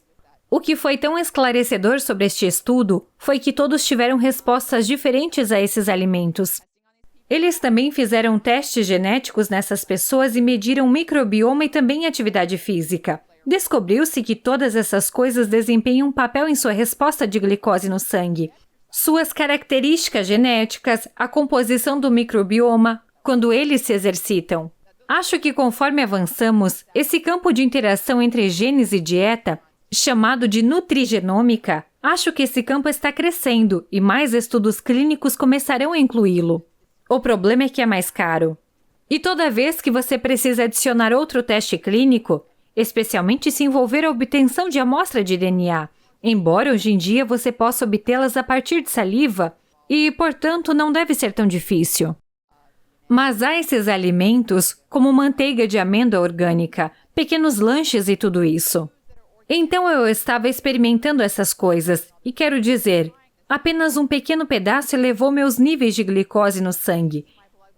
O que foi tão esclarecedor sobre este estudo foi que todos tiveram respostas diferentes a esses alimentos. Eles também fizeram testes genéticos nessas pessoas e mediram microbioma e também atividade física. Descobriu-se que todas essas coisas desempenham um papel em sua resposta de glicose no sangue. Suas características genéticas, a composição do microbioma, quando eles se exercitam. Acho que conforme avançamos, esse campo de interação entre genes e dieta, chamado de nutrigenômica, acho que esse campo está crescendo e mais estudos clínicos começarão a incluí-lo. O problema é que é mais caro. E toda vez que você precisa adicionar outro teste clínico, especialmente se envolver a obtenção de amostra de DNA, embora hoje em dia você possa obtê-las a partir de saliva, e, portanto, não deve ser tão difícil. Mas há esses alimentos, como manteiga de amêndoa orgânica, pequenos lanches e tudo isso. Então eu estava experimentando essas coisas, e quero dizer, apenas um pequeno pedaço elevou meus níveis de glicose no sangue,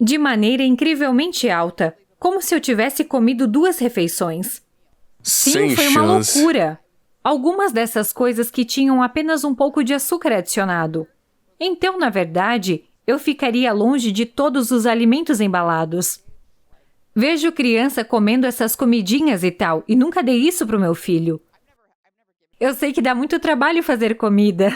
de maneira incrivelmente alta, como se eu tivesse comido 2 refeições. Sim, Sem foi uma chance. loucura. Algumas dessas coisas que tinham apenas um pouco de açúcar adicionado. Então, na verdade, eu ficaria longe de todos os alimentos embalados. Vejo criança comendo essas comidinhas e tal, e nunca dei isso para o meu filho. Eu sei que dá muito trabalho fazer comida.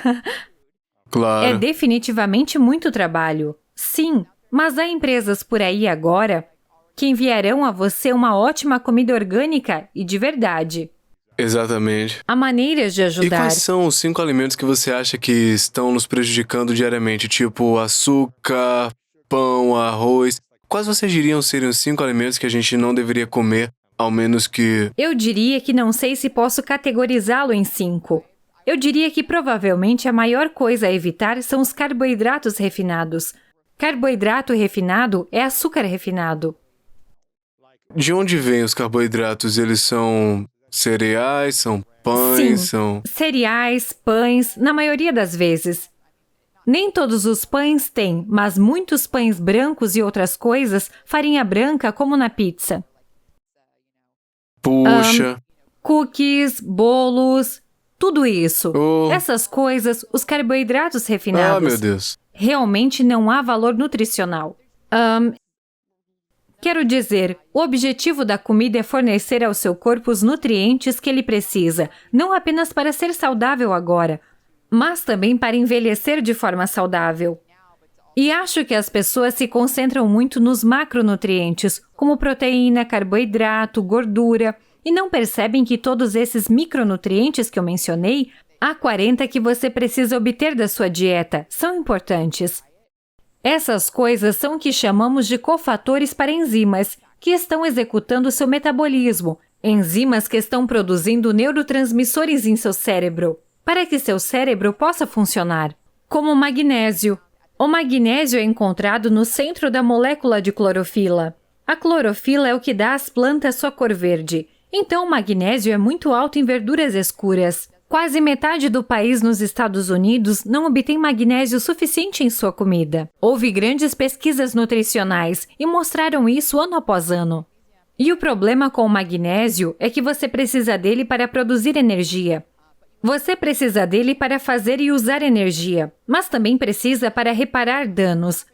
Claro. É definitivamente muito trabalho. Sim, mas há empresas por aí agora que enviarão a você uma ótima comida orgânica e de verdade. Exatamente. Há maneiras de E ajudar. quais são os 5 alimentos que você acha que estão nos prejudicando diariamente? Tipo açúcar, pão, arroz. Quais vocês diriam serem os 5 alimentos que a gente não deveria comer, ao menos que... Eu diria que não sei se posso categorizá-lo em 5. Eu diria que provavelmente a maior coisa a evitar são os carboidratos refinados. Carboidrato refinado é açúcar refinado. De onde vêm os carboidratos? Eles são cereais, são pães, Sim, são... cereais, pães, na maioria das vezes. Nem todos os pães têm, mas muitos pães brancos e outras coisas, farinha branca como na pizza. Puxa. Cookies, bolos, tudo isso. Oh. Essas coisas, os carboidratos Ah, refinados. meu Deus. Realmente não há valor nutricional. Quero dizer, o objetivo da comida é fornecer ao seu corpo os nutrientes que ele precisa, não apenas para ser saudável agora, mas também para envelhecer de forma saudável. E acho que as pessoas se concentram muito nos macronutrientes, como proteína, carboidrato, gordura, e não percebem que todos esses micronutrientes que eu mencionei, há 40 que você precisa obter da sua dieta, são importantes. Essas coisas são o que chamamos de cofatores para enzimas, que estão executando seu metabolismo, enzimas que estão produzindo neurotransmissores em seu cérebro, para que seu cérebro possa funcionar, como o magnésio. O magnésio é encontrado no centro da molécula de clorofila. A clorofila é o que dá às plantas sua cor verde. Então, o magnésio é muito alto em verduras escuras. Quase metade do país nos Estados Unidos não obtém magnésio suficiente em sua comida. Houve grandes pesquisas nutricionais e mostraram isso ano após ano. E o problema com o magnésio é que você precisa dele para produzir energia. Você precisa dele para fazer e usar energia, mas também precisa para reparar danos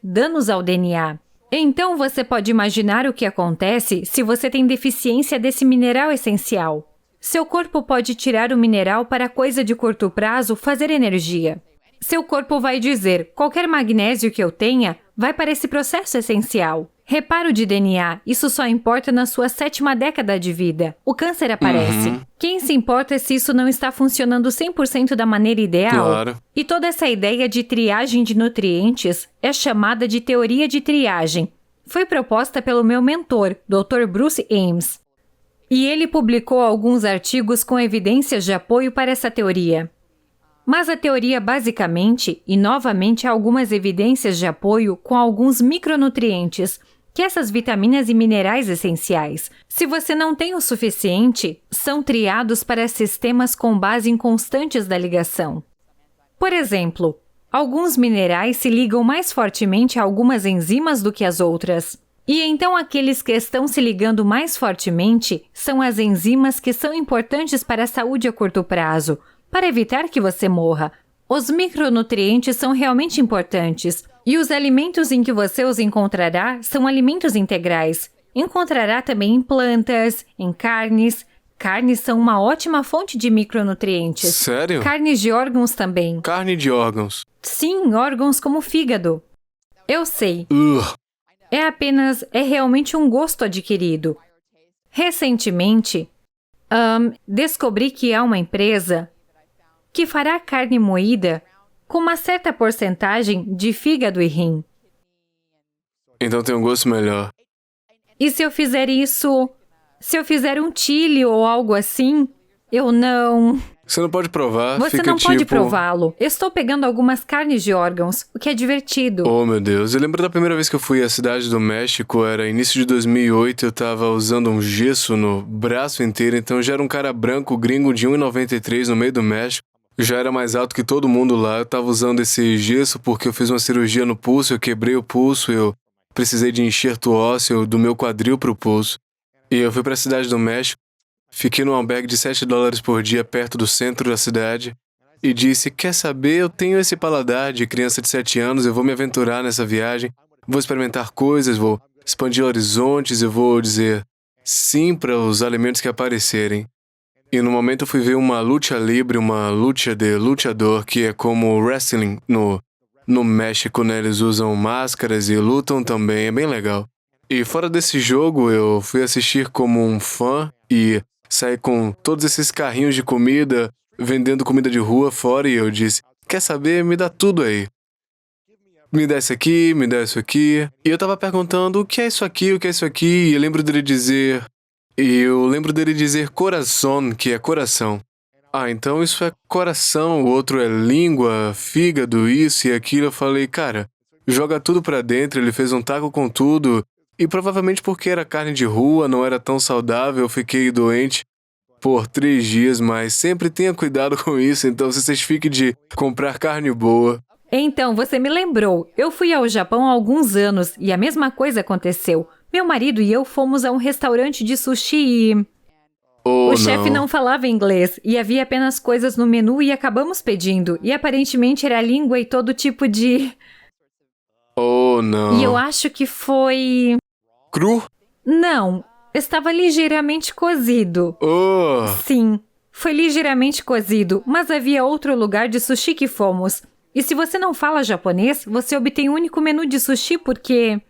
ao DNA. Então você pode imaginar o que acontece se você tem deficiência desse mineral essencial. Seu corpo pode tirar o mineral para coisa de curto prazo fazer energia. Seu corpo vai dizer, qualquer magnésio que eu tenha vai para esse processo essencial. Reparo de DNA, isso só importa na sua 7ª década de vida. O câncer aparece. Quem se importa se isso não está funcionando 100% da maneira ideal? Claro. E toda essa ideia de triagem de nutrientes é chamada de teoria de triagem. Foi proposta pelo meu mentor, Dr. Bruce Ames. E ele publicou alguns artigos com evidências de apoio para essa teoria. Mas a teoria basicamente, e novamente há algumas evidências de apoio com alguns micronutrientes, que essas vitaminas e minerais essenciais, se você não tem o suficiente, são triados para sistemas com base em constantes da ligação. Por exemplo, alguns minerais se ligam mais fortemente a algumas enzimas do que as outras. E então aqueles que estão se ligando mais fortemente são as enzimas que são importantes para a saúde a curto prazo, para evitar que você morra. Os micronutrientes são realmente importantes, e os alimentos em que você os encontrará são alimentos integrais. Encontrará também em plantas, em carnes. Carnes são uma ótima fonte de micronutrientes. Sério? Carnes de órgãos também. Carne de órgãos. Sim, órgãos como o fígado. Eu sei. É realmente um gosto adquirido. Recentemente, descobri que há uma empresa que fará carne moída com uma certa porcentagem de fígado e rim. Então tem um gosto melhor. E se eu fizer isso, se eu fizer um chili ou algo assim, eu não... Você não pode provar, Você fica não pode tipo... prová-lo. Estou pegando algumas carnes de órgãos, o que é divertido. Oh, meu Deus. Eu lembro da primeira vez que eu fui à cidade do México, era início de 2008, eu tava usando um gesso no braço inteiro, então eu já era um cara branco, gringo de 1,93 no meio do México. Eu já era mais alto que todo mundo lá, eu tava usando esse gesso porque eu fiz uma cirurgia no pulso, eu quebrei o pulso, eu precisei de enxerto ósseo do meu quadril pro pulso. E eu fui pra cidade do México, fiquei num albergue de $7 por dia perto do centro da cidade e disse, quer saber, eu tenho esse paladar de criança de 7 anos, eu vou me aventurar nessa viagem, vou experimentar coisas, vou expandir horizontes, eu vou dizer sim para os alimentos que aparecerem. E no momento eu fui ver uma luta livre, uma luta de lutador, que é como o wrestling no México, né? Eles usam máscaras e lutam também, é bem legal. E fora desse jogo, eu fui assistir como um fã e saí com todos esses carrinhos de comida, vendendo comida de rua fora, e eu disse, quer saber, me dá tudo aí. Me dá isso aqui, me dá isso aqui. E eu tava perguntando, o que é isso aqui, o que é isso aqui? E eu lembro dele dizer coração, que é coração. Ah, então isso é coração, o outro é língua, fígado, isso e aquilo. Eu falei, cara, joga tudo pra dentro, ele fez um taco com tudo. E provavelmente porque era carne de rua, não era tão saudável, eu fiquei doente por 3 dias, mas sempre tenha cuidado com isso, então vocês fiquem de comprar carne boa. Então, você me lembrou. Eu fui ao Japão há alguns anos e a mesma coisa aconteceu. Meu marido e eu fomos a um restaurante de sushi e... o chefe não falava inglês e havia apenas coisas no menu e acabamos pedindo. E aparentemente era língua e todo tipo de... Oh, não. E eu acho que foi... cru? Não, estava ligeiramente cozido. Oh. Sim, foi ligeiramente cozido, mas havia outro lugar de sushi que fomos. E se você não fala japonês, você obtém o único menu de sushi porque...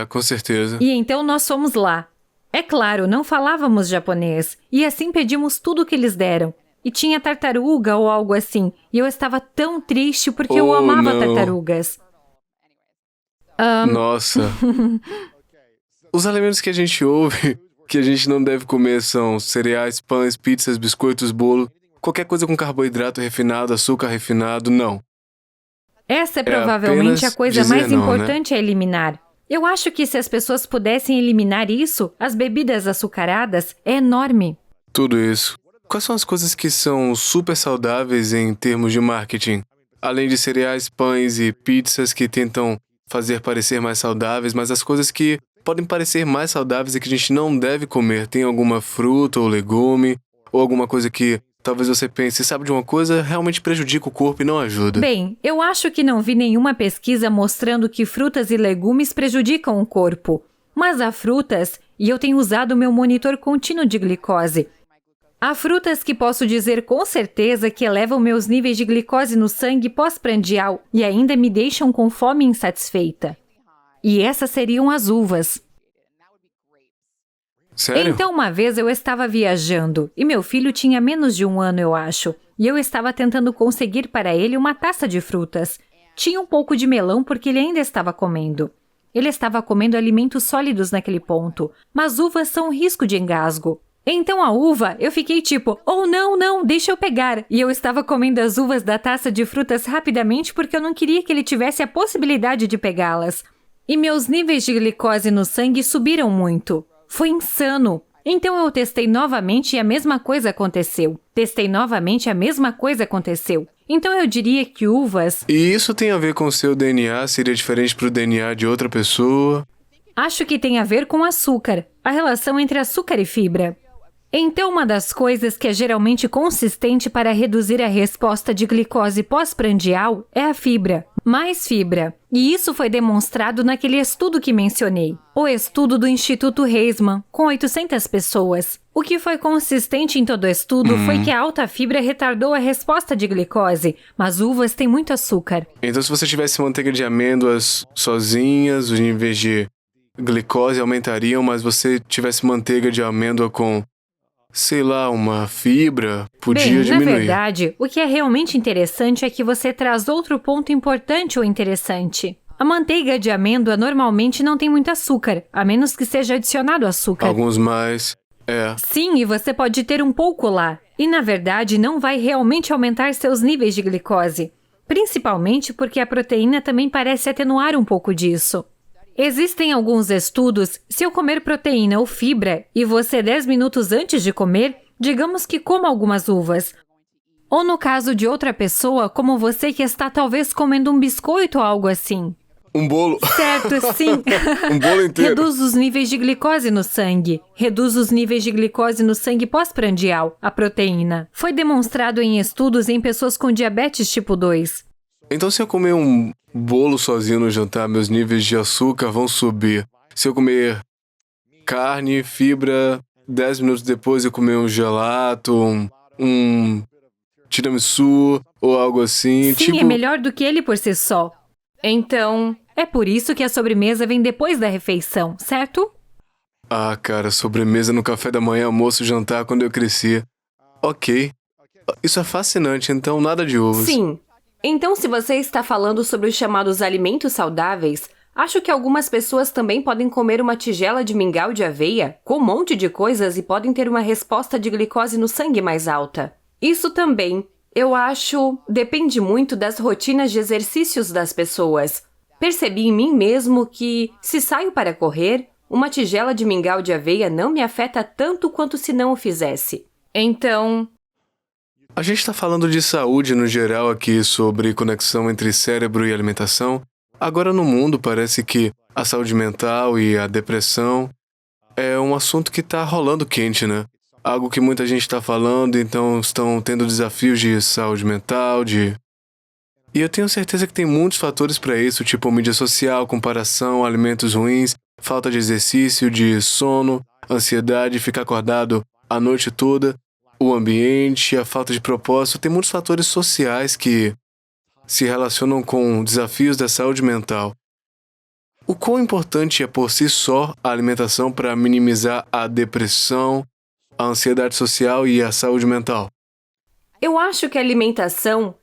com certeza. E então nós fomos lá. É claro, não falávamos japonês. E assim pedimos tudo o que eles deram. E tinha tartaruga ou algo assim. E eu estava tão triste porque eu amava não. tartarugas. Nossa. Os alimentos que a gente ouve que a gente não deve comer são cereais, pães, pizzas, biscoitos, bolo, qualquer coisa com carboidrato refinado, açúcar refinado, não. Essa é provavelmente a coisa mais não, importante a eliminar. Eu acho que se as pessoas pudessem eliminar isso, as bebidas açucaradas, é enorme. Tudo isso. Quais são as coisas que são super saudáveis em termos de marketing? Além de cereais, pães e pizzas que tentam fazer parecer mais saudáveis, mas as coisas que podem parecer mais saudáveis e que a gente não deve comer. Tem alguma fruta ou legume, ou alguma coisa que talvez você pense, sabe de uma coisa, realmente prejudica o corpo e não ajuda. Bem, eu acho que não vi nenhuma pesquisa mostrando que frutas e legumes prejudicam o corpo. Mas há frutas, e eu tenho usado meu monitor contínuo de glicose. Há frutas que posso dizer com certeza que elevam meus níveis de glicose no sangue pós-prandial e ainda me deixam com fome insatisfeita. E essas seriam as uvas. Sério? Então, uma vez eu estava viajando e meu filho tinha menos de 1 ano, eu acho, e eu estava tentando conseguir para ele uma taça de frutas. Tinha um pouco de melão porque ele ainda estava comendo. Ele estava comendo alimentos sólidos naquele ponto, mas uvas são um risco de engasgo. Então a uva, eu fiquei tipo, oh não, deixa eu pegar. E eu estava comendo as uvas da taça de frutas rapidamente porque eu não queria que ele tivesse a possibilidade de pegá-las. E meus níveis de glicose no sangue subiram muito. Foi insano. Então eu testei novamente e a mesma coisa aconteceu. Testei novamente e a mesma coisa aconteceu. Então eu diria que uvas... E isso tem a ver com o seu DNA? Seria diferente pro DNA de outra pessoa? Acho que tem a ver com açúcar. A relação entre açúcar e fibra. Então, uma das coisas que é geralmente consistente para reduzir a resposta de glicose pós-prandial é a fibra. Mais fibra. E isso foi demonstrado naquele estudo que mencionei. O estudo do Instituto Heisman, com 800 pessoas. O que foi consistente em todo o estudo foi que a alta fibra retardou a resposta de glicose, mas uvas têm muito açúcar. Então, se você tivesse manteiga de amêndoas sozinhas, os níveis de glicose aumentariam, mas você tivesse manteiga de amêndoa com, sei lá, uma fibra, podia diminuir. Na verdade, o que é realmente interessante é que você traz outro ponto importante ou interessante. A manteiga de amêndoa normalmente não tem muito açúcar, a menos que seja adicionado açúcar. Alguns mais, Sim, e você pode ter um pouco lá. E na verdade não vai realmente aumentar seus níveis de glicose. Principalmente porque a proteína também parece atenuar um pouco disso. Existem alguns estudos, se eu comer proteína ou fibra e você 10 minutos antes de comer, digamos que coma algumas uvas. Ou no caso de outra pessoa, como você que está talvez comendo um biscoito ou algo assim. Um bolo. Certo, sim. Um bolo inteiro. Reduz os níveis de glicose no sangue. Reduz os níveis de glicose no sangue pós-prandial, a proteína. Foi demonstrado em estudos em pessoas com diabetes tipo 2. Então, se eu comer um bolo sozinho no jantar, meus níveis de açúcar vão subir. Se eu comer carne, fibra, 10 minutos depois eu comer um gelato, um tiramisu ou algo assim. Sim, é melhor do que ele por si só. Então, é por isso que a sobremesa vem depois da refeição, certo? Ah, cara, sobremesa no café da manhã, almoço, jantar quando eu cresci. Ok. Isso é fascinante, então nada de uvas. Sim. Então, se você está falando sobre os chamados alimentos saudáveis, acho que algumas pessoas também podem comer uma tigela de mingau de aveia com um monte de coisas e podem ter uma resposta de glicose no sangue mais alta. Isso também, eu acho, depende muito das rotinas de exercícios das pessoas. Percebi em mim mesmo que, se saio para correr, uma tigela de mingau de aveia não me afeta tanto quanto se não o fizesse. Então... A gente está falando de saúde no geral aqui, sobre conexão entre cérebro e alimentação. Agora no mundo parece que a saúde mental e a depressão é um assunto que está rolando quente, né? Algo que muita gente está falando, então estão tendo desafios de saúde mental, E eu tenho certeza que tem muitos fatores para isso, tipo mídia social, comparação, alimentos ruins, falta de exercício, de sono, ansiedade, ficar acordado a noite toda, o ambiente, a falta de propósito. Tem muitos fatores sociais que se relacionam com desafios da saúde mental. O quão importante é por si só a alimentação para minimizar a depressão, a ansiedade social e a saúde mental? Eu acho que a alimentação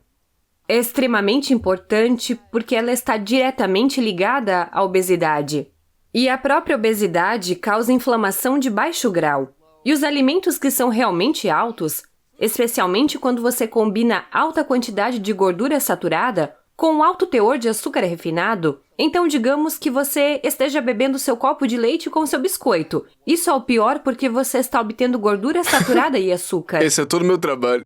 é extremamente importante porque ela está diretamente ligada à obesidade. E a própria obesidade causa inflamação de baixo grau. E os alimentos que são realmente altos, especialmente quando você combina alta quantidade de gordura saturada com um alto teor de açúcar refinado, então digamos que você esteja bebendo seu copo de leite com seu biscoito. Isso é o pior porque você está obtendo gordura saturada e açúcar. Esse é todo o meu trabalho.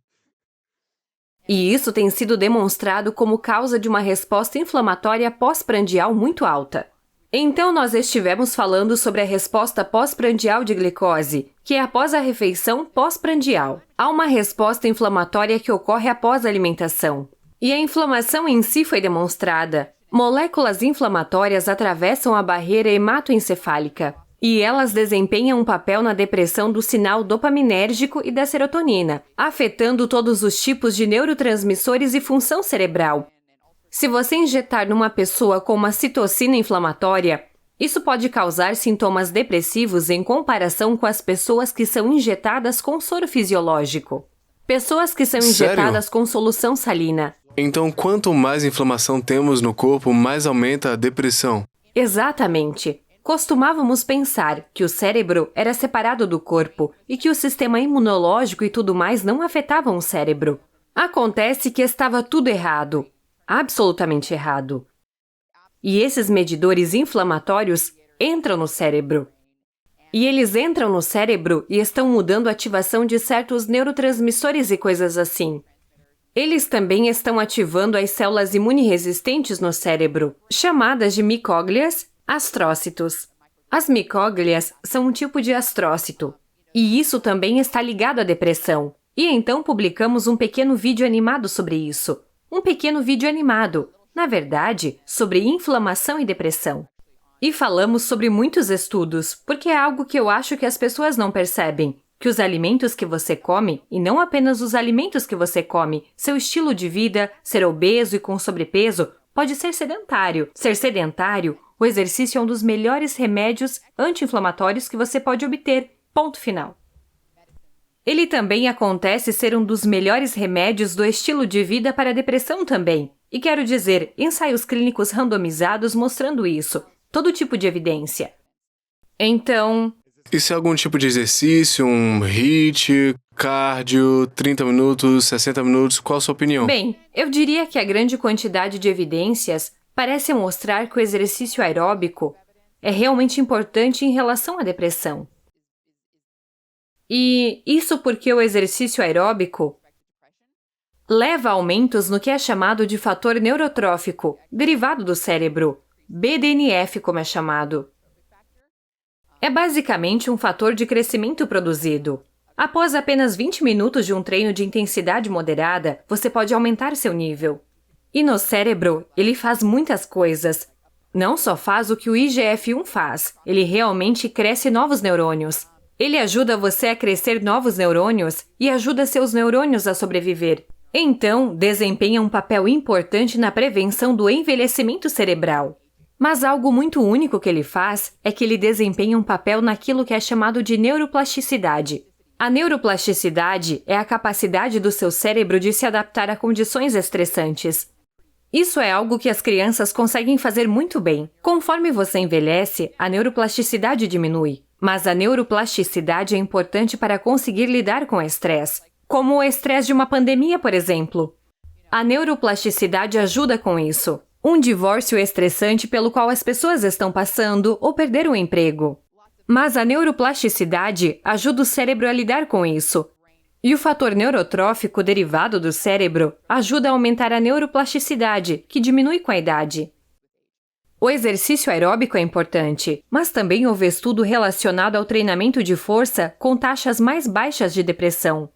E isso tem sido demonstrado como causa de uma resposta inflamatória pós-prandial muito alta. Então, nós estivemos falando sobre a resposta pós-prandial de glicose, que é após a refeição pós-prandial. Há uma resposta inflamatória que ocorre após a alimentação. E a inflamação em si foi demonstrada. Moléculas inflamatórias atravessam a barreira hematoencefálica. E elas desempenham um papel na depressão do sinal dopaminérgico e da serotonina, afetando todos os tipos de neurotransmissores e função cerebral. Se você injetar numa pessoa com uma citocina inflamatória, isso pode causar sintomas depressivos em comparação com as pessoas que são injetadas com soro fisiológico. Pessoas que são injetadas com solução salina. Então, quanto mais inflamação temos no corpo, mais aumenta a depressão. Exatamente. Costumávamos pensar que o cérebro era separado do corpo e que o sistema imunológico e tudo mais não afetavam o cérebro. Acontece que estava tudo errado. Absolutamente errado. E esses medidores inflamatórios entram no cérebro. E eles entram no cérebro e estão mudando a ativação de certos neurotransmissores e coisas assim. Eles também estão ativando as células imuniresistentes no cérebro, chamadas de micóglias, astrócitos. As micóglias são um tipo de astrócito. E isso também está ligado à depressão. E então publicamos um pequeno vídeo animado sobre isso. Um pequeno vídeo animado, na verdade, sobre inflamação e depressão. E falamos sobre muitos estudos, porque é algo que eu acho que as pessoas não percebem. Que os alimentos que você come, e não apenas os alimentos que você come, seu estilo de vida, ser obeso e com sobrepeso, pode ser sedentário. Ser sedentário, o exercício é um dos melhores remédios anti-inflamatórios que você pode obter. Ponto final. Ele também acontece ser um dos melhores remédios do estilo de vida para a depressão também. E quero dizer, ensaios clínicos randomizados mostrando isso. Todo tipo de evidência. Então... Isso é algum tipo de exercício, um HIIT, cardio, 30 minutos, 60 minutos? Qual a sua opinião? Bem, eu diria que a grande quantidade de evidências parece mostrar que o exercício aeróbico é realmente importante em relação à depressão. E isso porque o exercício aeróbico leva a aumentos no que é chamado de fator neurotrófico, derivado do cérebro, BDNF como é chamado. É basicamente um fator de crescimento produzido. Após apenas 20 minutos de um treino de intensidade moderada, você pode aumentar seu nível. E no cérebro, ele faz muitas coisas. Não só faz o que o IGF-1 faz, ele realmente cresce novos neurônios. Ele ajuda você a crescer novos neurônios e ajuda seus neurônios a sobreviver. Então, desempenha um papel importante na prevenção do envelhecimento cerebral. Mas algo muito único que ele faz é que ele desempenha um papel naquilo que é chamado de neuroplasticidade. A neuroplasticidade é a capacidade do seu cérebro de se adaptar a condições estressantes. Isso é algo que as crianças conseguem fazer muito bem. Conforme você envelhece, a neuroplasticidade diminui. Mas a neuroplasticidade é importante para conseguir lidar com o estresse, como o estresse de uma pandemia, por exemplo. A neuroplasticidade ajuda com isso. Um divórcio estressante pelo qual as pessoas estão passando ou perderam o emprego. Mas a neuroplasticidade ajuda o cérebro a lidar com isso. E o fator neurotrófico derivado do cérebro ajuda a aumentar a neuroplasticidade, que diminui com a idade. O exercício aeróbico é importante, mas também houve estudo relacionado ao treinamento de força com taxas mais baixas de depressão.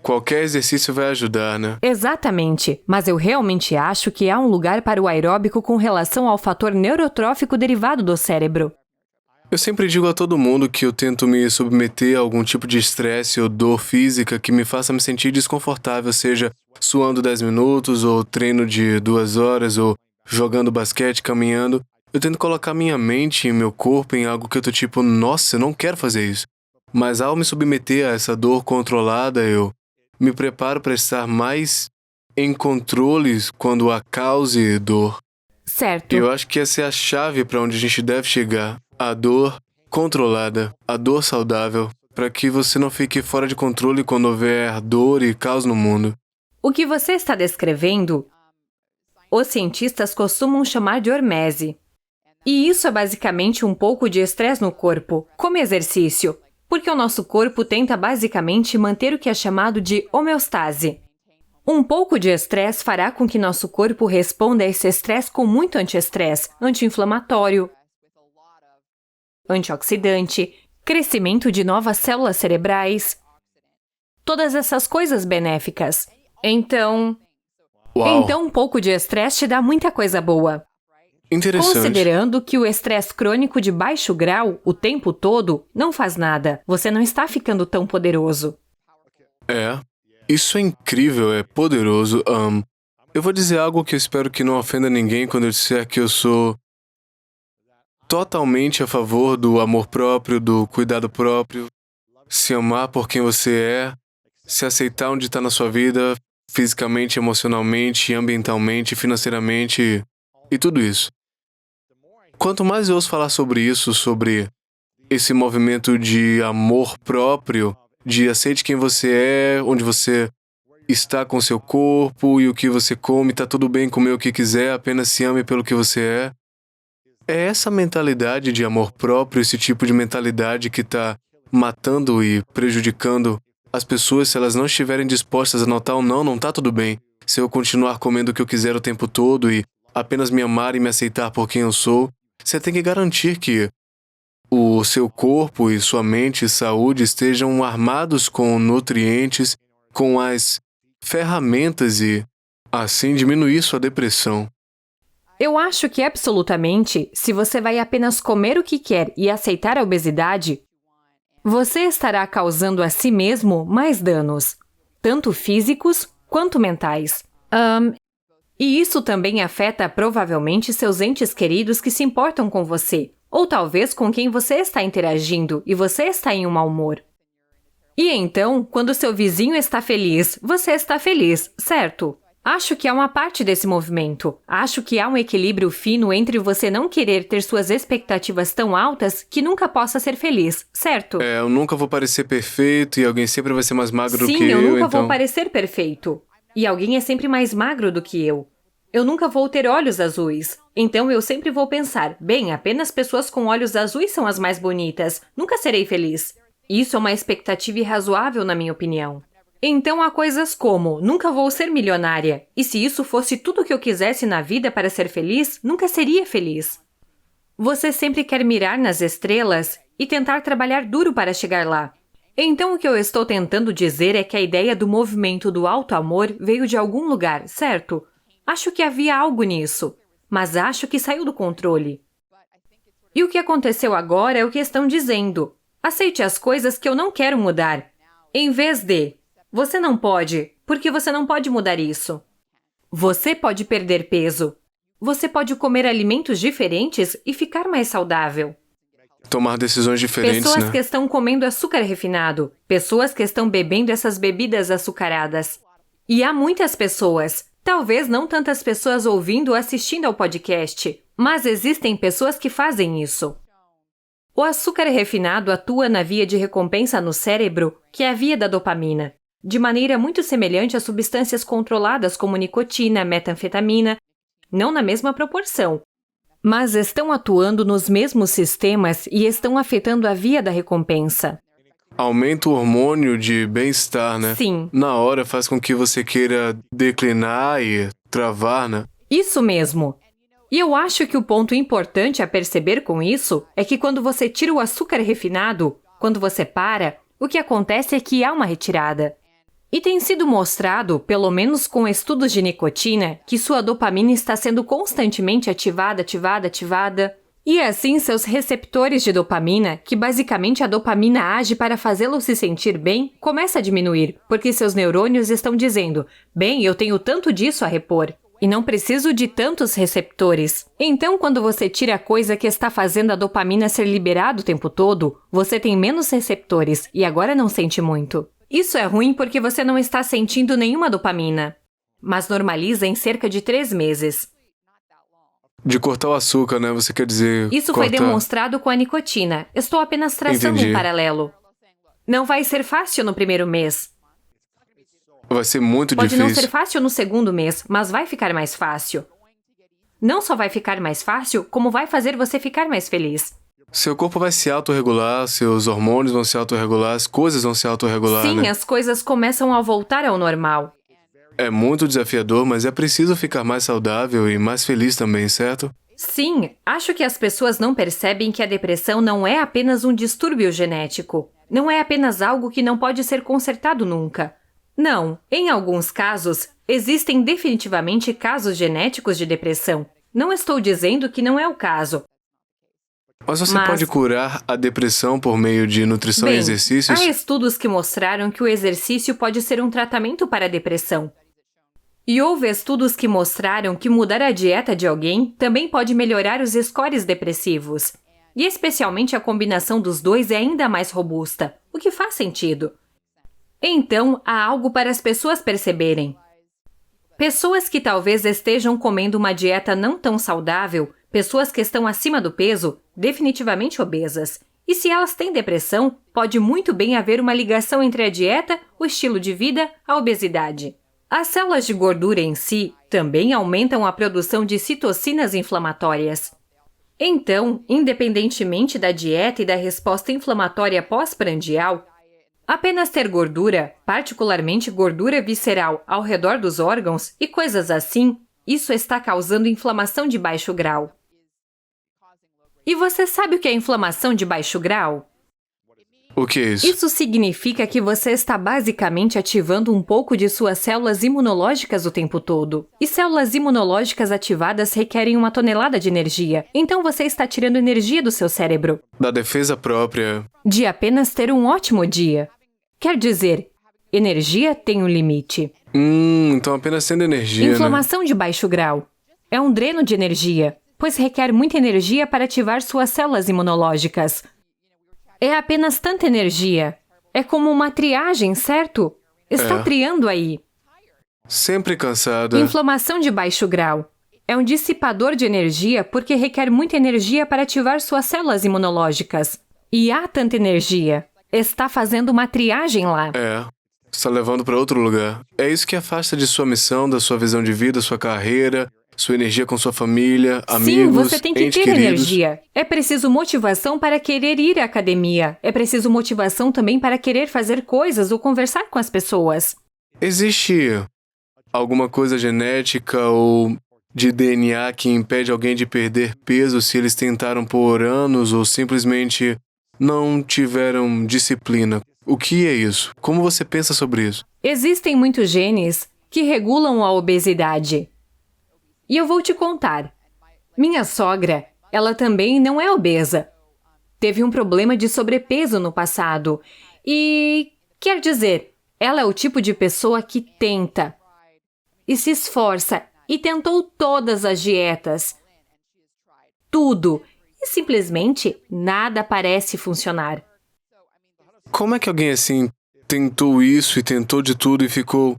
Qualquer exercício vai ajudar, né? Exatamente, mas eu realmente acho que há um lugar para o aeróbico com relação ao fator neurotrófico derivado do cérebro. Eu sempre digo a todo mundo que eu tento me submeter a algum tipo de estresse ou dor física que me faça me sentir desconfortável, seja suando 10 minutos, ou treino de 2 horas, ou jogando basquete, caminhando. Eu tento colocar minha mente e meu corpo em algo que eu tô tipo, nossa, eu não quero fazer isso. Mas ao me submeter a essa dor controlada, eu me preparo para estar mais em controle quando há cause dor. Certo. Eu acho que essa é a chave para onde a gente deve chegar. A dor controlada, a dor saudável, para que você não fique fora de controle quando houver dor e caos no mundo. O que você está descrevendo, os cientistas costumam chamar de hormese. E isso é basicamente um pouco de estresse no corpo, como exercício. Porque o nosso corpo tenta basicamente manter o que é chamado de homeostase. Um pouco de estresse fará com que nosso corpo responda a esse estresse com muito antiestresse, anti-inflamatório, antioxidante, crescimento de novas células cerebrais, todas essas coisas benéficas. Então Uau. um pouco de estresse te dá muita coisa boa. Interessante. Considerando que o estresse crônico de baixo grau, o tempo todo, não faz nada. Você não está ficando tão poderoso. Isso é incrível, é poderoso. Eu vou dizer algo que eu espero que não ofenda ninguém quando eu disser que eu sou totalmente a favor do amor próprio, do cuidado próprio, se amar por quem você é, se aceitar onde está na sua vida, fisicamente, emocionalmente, ambientalmente, financeiramente e tudo isso. Quanto mais eu ouço falar sobre isso, sobre esse movimento de amor próprio, de aceite quem você é, onde você está com seu corpo e o que você come, tá tudo bem comer o que quiser, apenas se ame pelo que você é. É essa mentalidade de amor próprio, esse tipo de mentalidade que está matando e prejudicando as pessoas se elas não estiverem dispostas a notar ou não tá tudo bem. Se eu continuar comendo o que eu quiser o tempo todo e apenas me amar e me aceitar por quem eu sou, você tem que garantir que o seu corpo e sua mente e saúde estejam armados com nutrientes, com as ferramentas e assim diminuir sua depressão. Eu acho que absolutamente, se você vai apenas comer o que quer e aceitar a obesidade, você estará causando a si mesmo mais danos, tanto físicos quanto mentais. E isso também afeta provavelmente seus entes queridos que se importam com você, ou talvez com quem você está interagindo e você está em um mau humor. E então, quando seu vizinho está feliz, você está feliz, certo? Acho que há uma parte desse movimento. Acho que há um equilíbrio fino entre você não querer ter suas expectativas tão altas que nunca possa ser feliz, certo? Eu nunca vou parecer perfeito e alguém sempre vai ser mais magro do que eu. Sim, eu nunca então... vou parecer perfeito. E alguém é sempre mais magro do que eu. Eu nunca vou ter olhos azuis. Então eu sempre vou pensar, bem, apenas pessoas com olhos azuis são as mais bonitas. Nunca serei feliz. Isso é uma expectativa irrazoável, na minha opinião. Então há coisas como, nunca vou ser milionária. E se isso fosse tudo o que eu quisesse na vida para ser feliz, nunca seria feliz. Você sempre quer mirar nas estrelas e tentar trabalhar duro para chegar lá. Então o que eu estou tentando dizer é que a ideia do movimento do auto-amor veio de algum lugar, certo? Acho que havia algo nisso, mas acho que saiu do controle. E o que aconteceu agora é o que estão dizendo. Aceite as coisas que eu não quero mudar. Em vez de, você não pode, porque você não pode mudar isso. Você pode perder peso. Você pode comer alimentos diferentes e ficar mais saudável. Tomar decisões diferentes, Pessoas que estão comendo açúcar refinado. Pessoas que estão bebendo essas bebidas açucaradas. E há muitas pessoas. Talvez não tantas pessoas ouvindo ou assistindo ao podcast, mas existem pessoas que fazem isso. O açúcar refinado atua na via de recompensa no cérebro, que é a via da dopamina, de maneira muito semelhante a substâncias controladas como nicotina, metanfetamina, não na mesma proporção, mas estão atuando nos mesmos sistemas e estão afetando a via da recompensa. Aumenta o hormônio de bem-estar, né? Sim. Na hora faz com que você queira declinar e travar, né? Isso mesmo. E eu acho que o ponto importante a perceber com isso é que quando você tira o açúcar refinado, quando você para, o que acontece é que há uma retirada. E tem sido mostrado, pelo menos com estudos de nicotina, que sua dopamina está sendo constantemente ativada. E assim seus receptores de dopamina, que basicamente a dopamina age para fazê-lo se sentir bem, começa a diminuir, porque seus neurônios estão dizendo, bem, eu tenho tanto disso a repor, e não preciso de tantos receptores. Então, quando você tira a coisa que está fazendo a dopamina ser liberada o tempo todo, você tem menos receptores, e agora não sente muito. Isso é ruim porque você não está sentindo nenhuma dopamina, mas normaliza em cerca de 3 meses. De cortar o açúcar, né? Você quer dizer... Isso foi demonstrado com a nicotina. Estou apenas traçando um paralelo. Não vai ser fácil no primeiro mês. Vai ser muito difícil. Pode não ser fácil no segundo mês, mas vai ficar mais fácil. Não só vai ficar mais fácil, como vai fazer você ficar mais feliz. Seu corpo vai se autorregular, seus hormônios vão se autorregular, as coisas vão se autorregular, Sim, né? as coisas começam a voltar ao normal. É muito desafiador, mas é preciso ficar mais saudável e mais feliz também, certo? Sim, acho que as pessoas não percebem que a depressão não é apenas um distúrbio genético. Não é apenas algo que não pode ser consertado nunca. Não, em alguns casos, existem definitivamente casos genéticos de depressão. Não estou dizendo que não é o caso. Mas você pode curar a depressão por meio de nutrição e exercícios? Há estudos que mostraram que o exercício pode ser um tratamento para a depressão. E houve estudos que mostraram que mudar a dieta de alguém também pode melhorar os scores depressivos. E especialmente a combinação dos dois é ainda mais robusta, o que faz sentido. Então, há algo para as pessoas perceberem. Pessoas que talvez estejam comendo uma dieta não tão saudável, pessoas que estão acima do peso, definitivamente obesas. E se elas têm depressão, pode muito bem haver uma ligação entre a dieta, o estilo de vida, a obesidade. As células de gordura em si também aumentam a produção de citocinas inflamatórias. Então, independentemente da dieta e da resposta inflamatória pós-prandial, apenas ter gordura, particularmente gordura visceral, ao redor dos órgãos e coisas assim, isso está causando inflamação de baixo grau. E você sabe o que é inflamação de baixo grau? O que é isso? Isso significa que você está basicamente ativando um pouco de suas células imunológicas o tempo todo. E células imunológicas ativadas requerem 1 tonelada de energia. Então você está tirando energia do seu cérebro. Da defesa própria. De apenas ter um ótimo dia. Quer dizer, energia tem um limite. Então apenas tendo energia, Inflamação de baixo grau. É um dreno de energia, pois requer muita energia para ativar suas células imunológicas. É apenas tanta energia. É como uma triagem, certo? Está triando aí. Sempre cansada. Inflamação de baixo grau. É um dissipador de energia porque requer muita energia para ativar suas células imunológicas. E há tanta energia. Está fazendo uma triagem lá. Está levando para outro lugar. É isso que afasta de sua missão, da sua visão de vida, sua carreira, sua energia com sua família, amigos, Sim, você tem que ter queridos. energia. É preciso motivação para querer ir à academia. É preciso motivação também para querer fazer coisas ou conversar com as pessoas. Existe alguma coisa genética ou de DNA que impede alguém de perder peso se eles tentaram por anos ou simplesmente não tiveram disciplina? O que é isso? Como você pensa sobre isso? Existem muitos genes que regulam a obesidade. E eu vou te contar. Minha sogra, ela também não é obesa. Teve um problema de sobrepeso no passado. E, quer dizer, ela é o tipo de pessoa que tenta e se esforça e tentou todas as dietas. Tudo. E simplesmente nada parece funcionar. Como é que alguém assim tentou isso e tentou de tudo e ficou...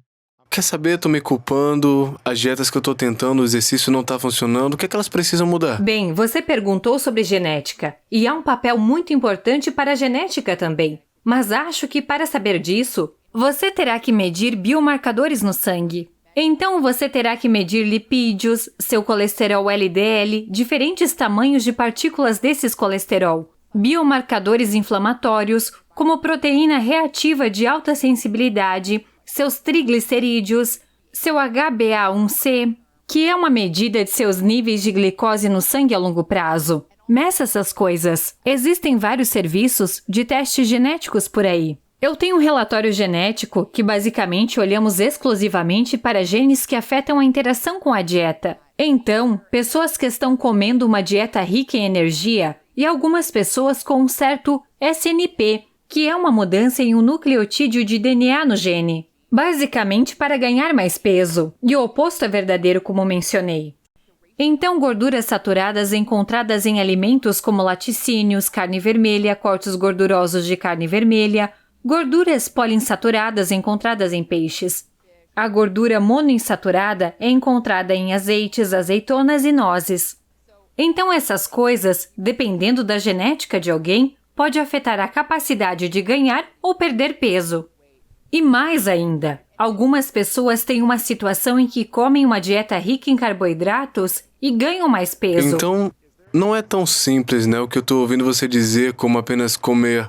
Quer saber, tô me culpando, as dietas que eu tô tentando, o exercício não tá funcionando, o que é que elas precisam mudar? Bem, você perguntou sobre genética, e há um papel muito importante para a genética também. Mas acho que para saber disso, você terá que medir biomarcadores no sangue. Então você terá que medir lipídios, seu colesterol LDL, diferentes tamanhos de partículas desses colesterol, biomarcadores inflamatórios, como proteína reativa de alta sensibilidade, seus triglicerídeos, seu HbA1c, que é uma medida de seus níveis de glicose no sangue a longo prazo. Meça essas coisas. Existem vários serviços de testes genéticos por aí. Eu tenho um relatório genético que basicamente olhamos exclusivamente para genes que afetam a interação com a dieta. Então, pessoas que estão comendo uma dieta rica em energia e algumas pessoas com um certo SNP, que é uma mudança em um nucleotídeo de DNA no gene. Basicamente para ganhar mais peso, e o oposto é verdadeiro como mencionei. Então, gorduras saturadas encontradas em alimentos como laticínios, carne vermelha, cortes gordurosos de carne vermelha, gorduras poliinsaturadas encontradas em peixes. A gordura monoinsaturada é encontrada em azeites, azeitonas e nozes. Então, essas coisas, dependendo da genética de alguém, pode afetar a capacidade de ganhar ou perder peso. E mais ainda, algumas pessoas têm uma situação em que comem uma dieta rica em carboidratos e ganham mais peso. Então, não é tão simples, né? O que eu tô ouvindo você dizer como apenas comer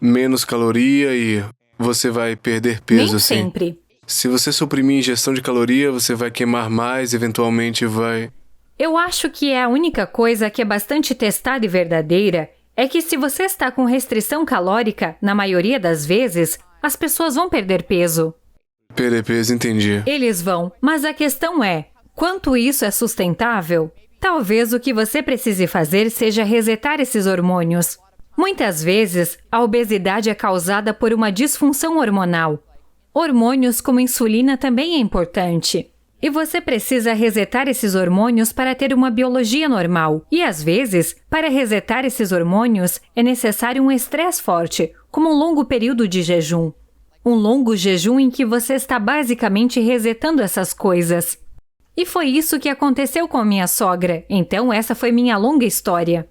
menos caloria e você vai perder peso, Nem assim. sempre. Se você suprimir a ingestão de caloria, você vai queimar mais, eventualmente vai... Eu acho que a única coisa que é bastante testada e verdadeira é que se você está com restrição calórica, na maioria das vezes, as pessoas vão perder peso. Perder peso, entendi. Eles vão, mas a questão é, Quanto isso é sustentável? Talvez o que você precise fazer seja resetar esses hormônios. Muitas vezes, a obesidade é causada por uma disfunção hormonal. Hormônios como insulina também é importante. E você precisa resetar esses hormônios para ter uma biologia normal. E às vezes, para resetar esses hormônios, é necessário um estresse forte, como um longo período de jejum. Um longo jejum em que você está basicamente resetando essas coisas. E foi isso que aconteceu com a minha sogra. Então essa foi minha longa história.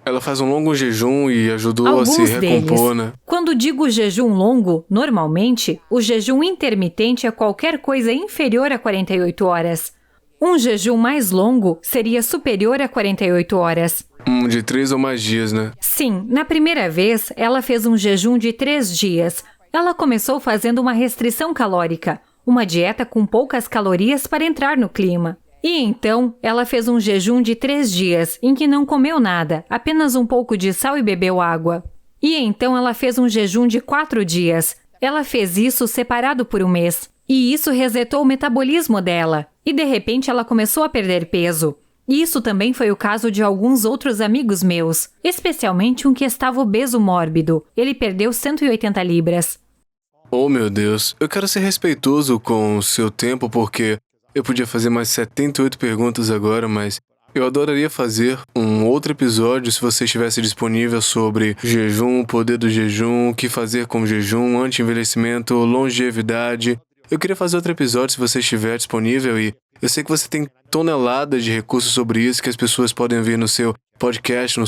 Ela faz um longo jejum e ajudou a se Alguns recompor, deles. né? Quando digo jejum longo, normalmente, o jejum intermitente é qualquer coisa inferior a 48 horas. Um jejum mais longo seria superior a 48 horas. De 3 ou mais dias, né? Sim, na primeira vez, ela fez um jejum de 3 dias. Ela começou fazendo uma restrição calórica, uma dieta com poucas calorias para entrar no clima. E então, ela fez um jejum de 3 dias, em que não comeu nada, apenas um pouco de sal e bebeu água. E então ela fez um jejum de 4 dias. Ela fez isso separado por um mês. E isso resetou o metabolismo dela. E de repente ela começou a perder peso. E isso também foi o caso de alguns outros amigos meus, especialmente um que estava obeso mórbido. Ele perdeu 180 libras. Oh, meu Deus. Eu quero ser respeitoso com o seu tempo, porque eu podia fazer mais 78 perguntas agora, mas eu adoraria fazer um outro episódio se você estivesse disponível sobre jejum, o poder do jejum, o que fazer com o jejum, anti-envelhecimento, longevidade. Eu queria fazer outro episódio se você estiver disponível e eu sei que você tem toneladas de recursos sobre isso que as pessoas podem ver no seu podcast, no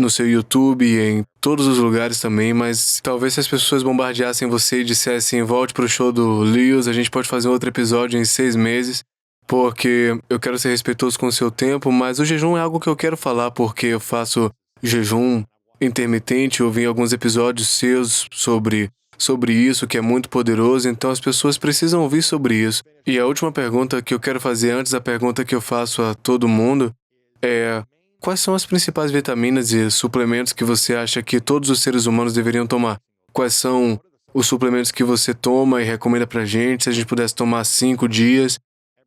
seu YouTube e em todos os lugares também, mas talvez se as pessoas bombardeassem você e dissessem volte pro show do Lewis, a gente pode fazer outro episódio em 6 meses, porque eu quero ser respeitoso com o seu tempo, mas o jejum é algo que eu quero falar porque eu faço jejum intermitente, eu vi alguns episódios seus sobre isso, que é muito poderoso, então as pessoas precisam ouvir sobre isso. E a última pergunta que eu quero fazer antes da pergunta que eu faço a todo mundo é: quais são as principais vitaminas e suplementos que você acha que todos os seres humanos deveriam tomar? Quais são os suplementos que você toma e recomenda pra gente? Se a gente pudesse tomar 5 dias,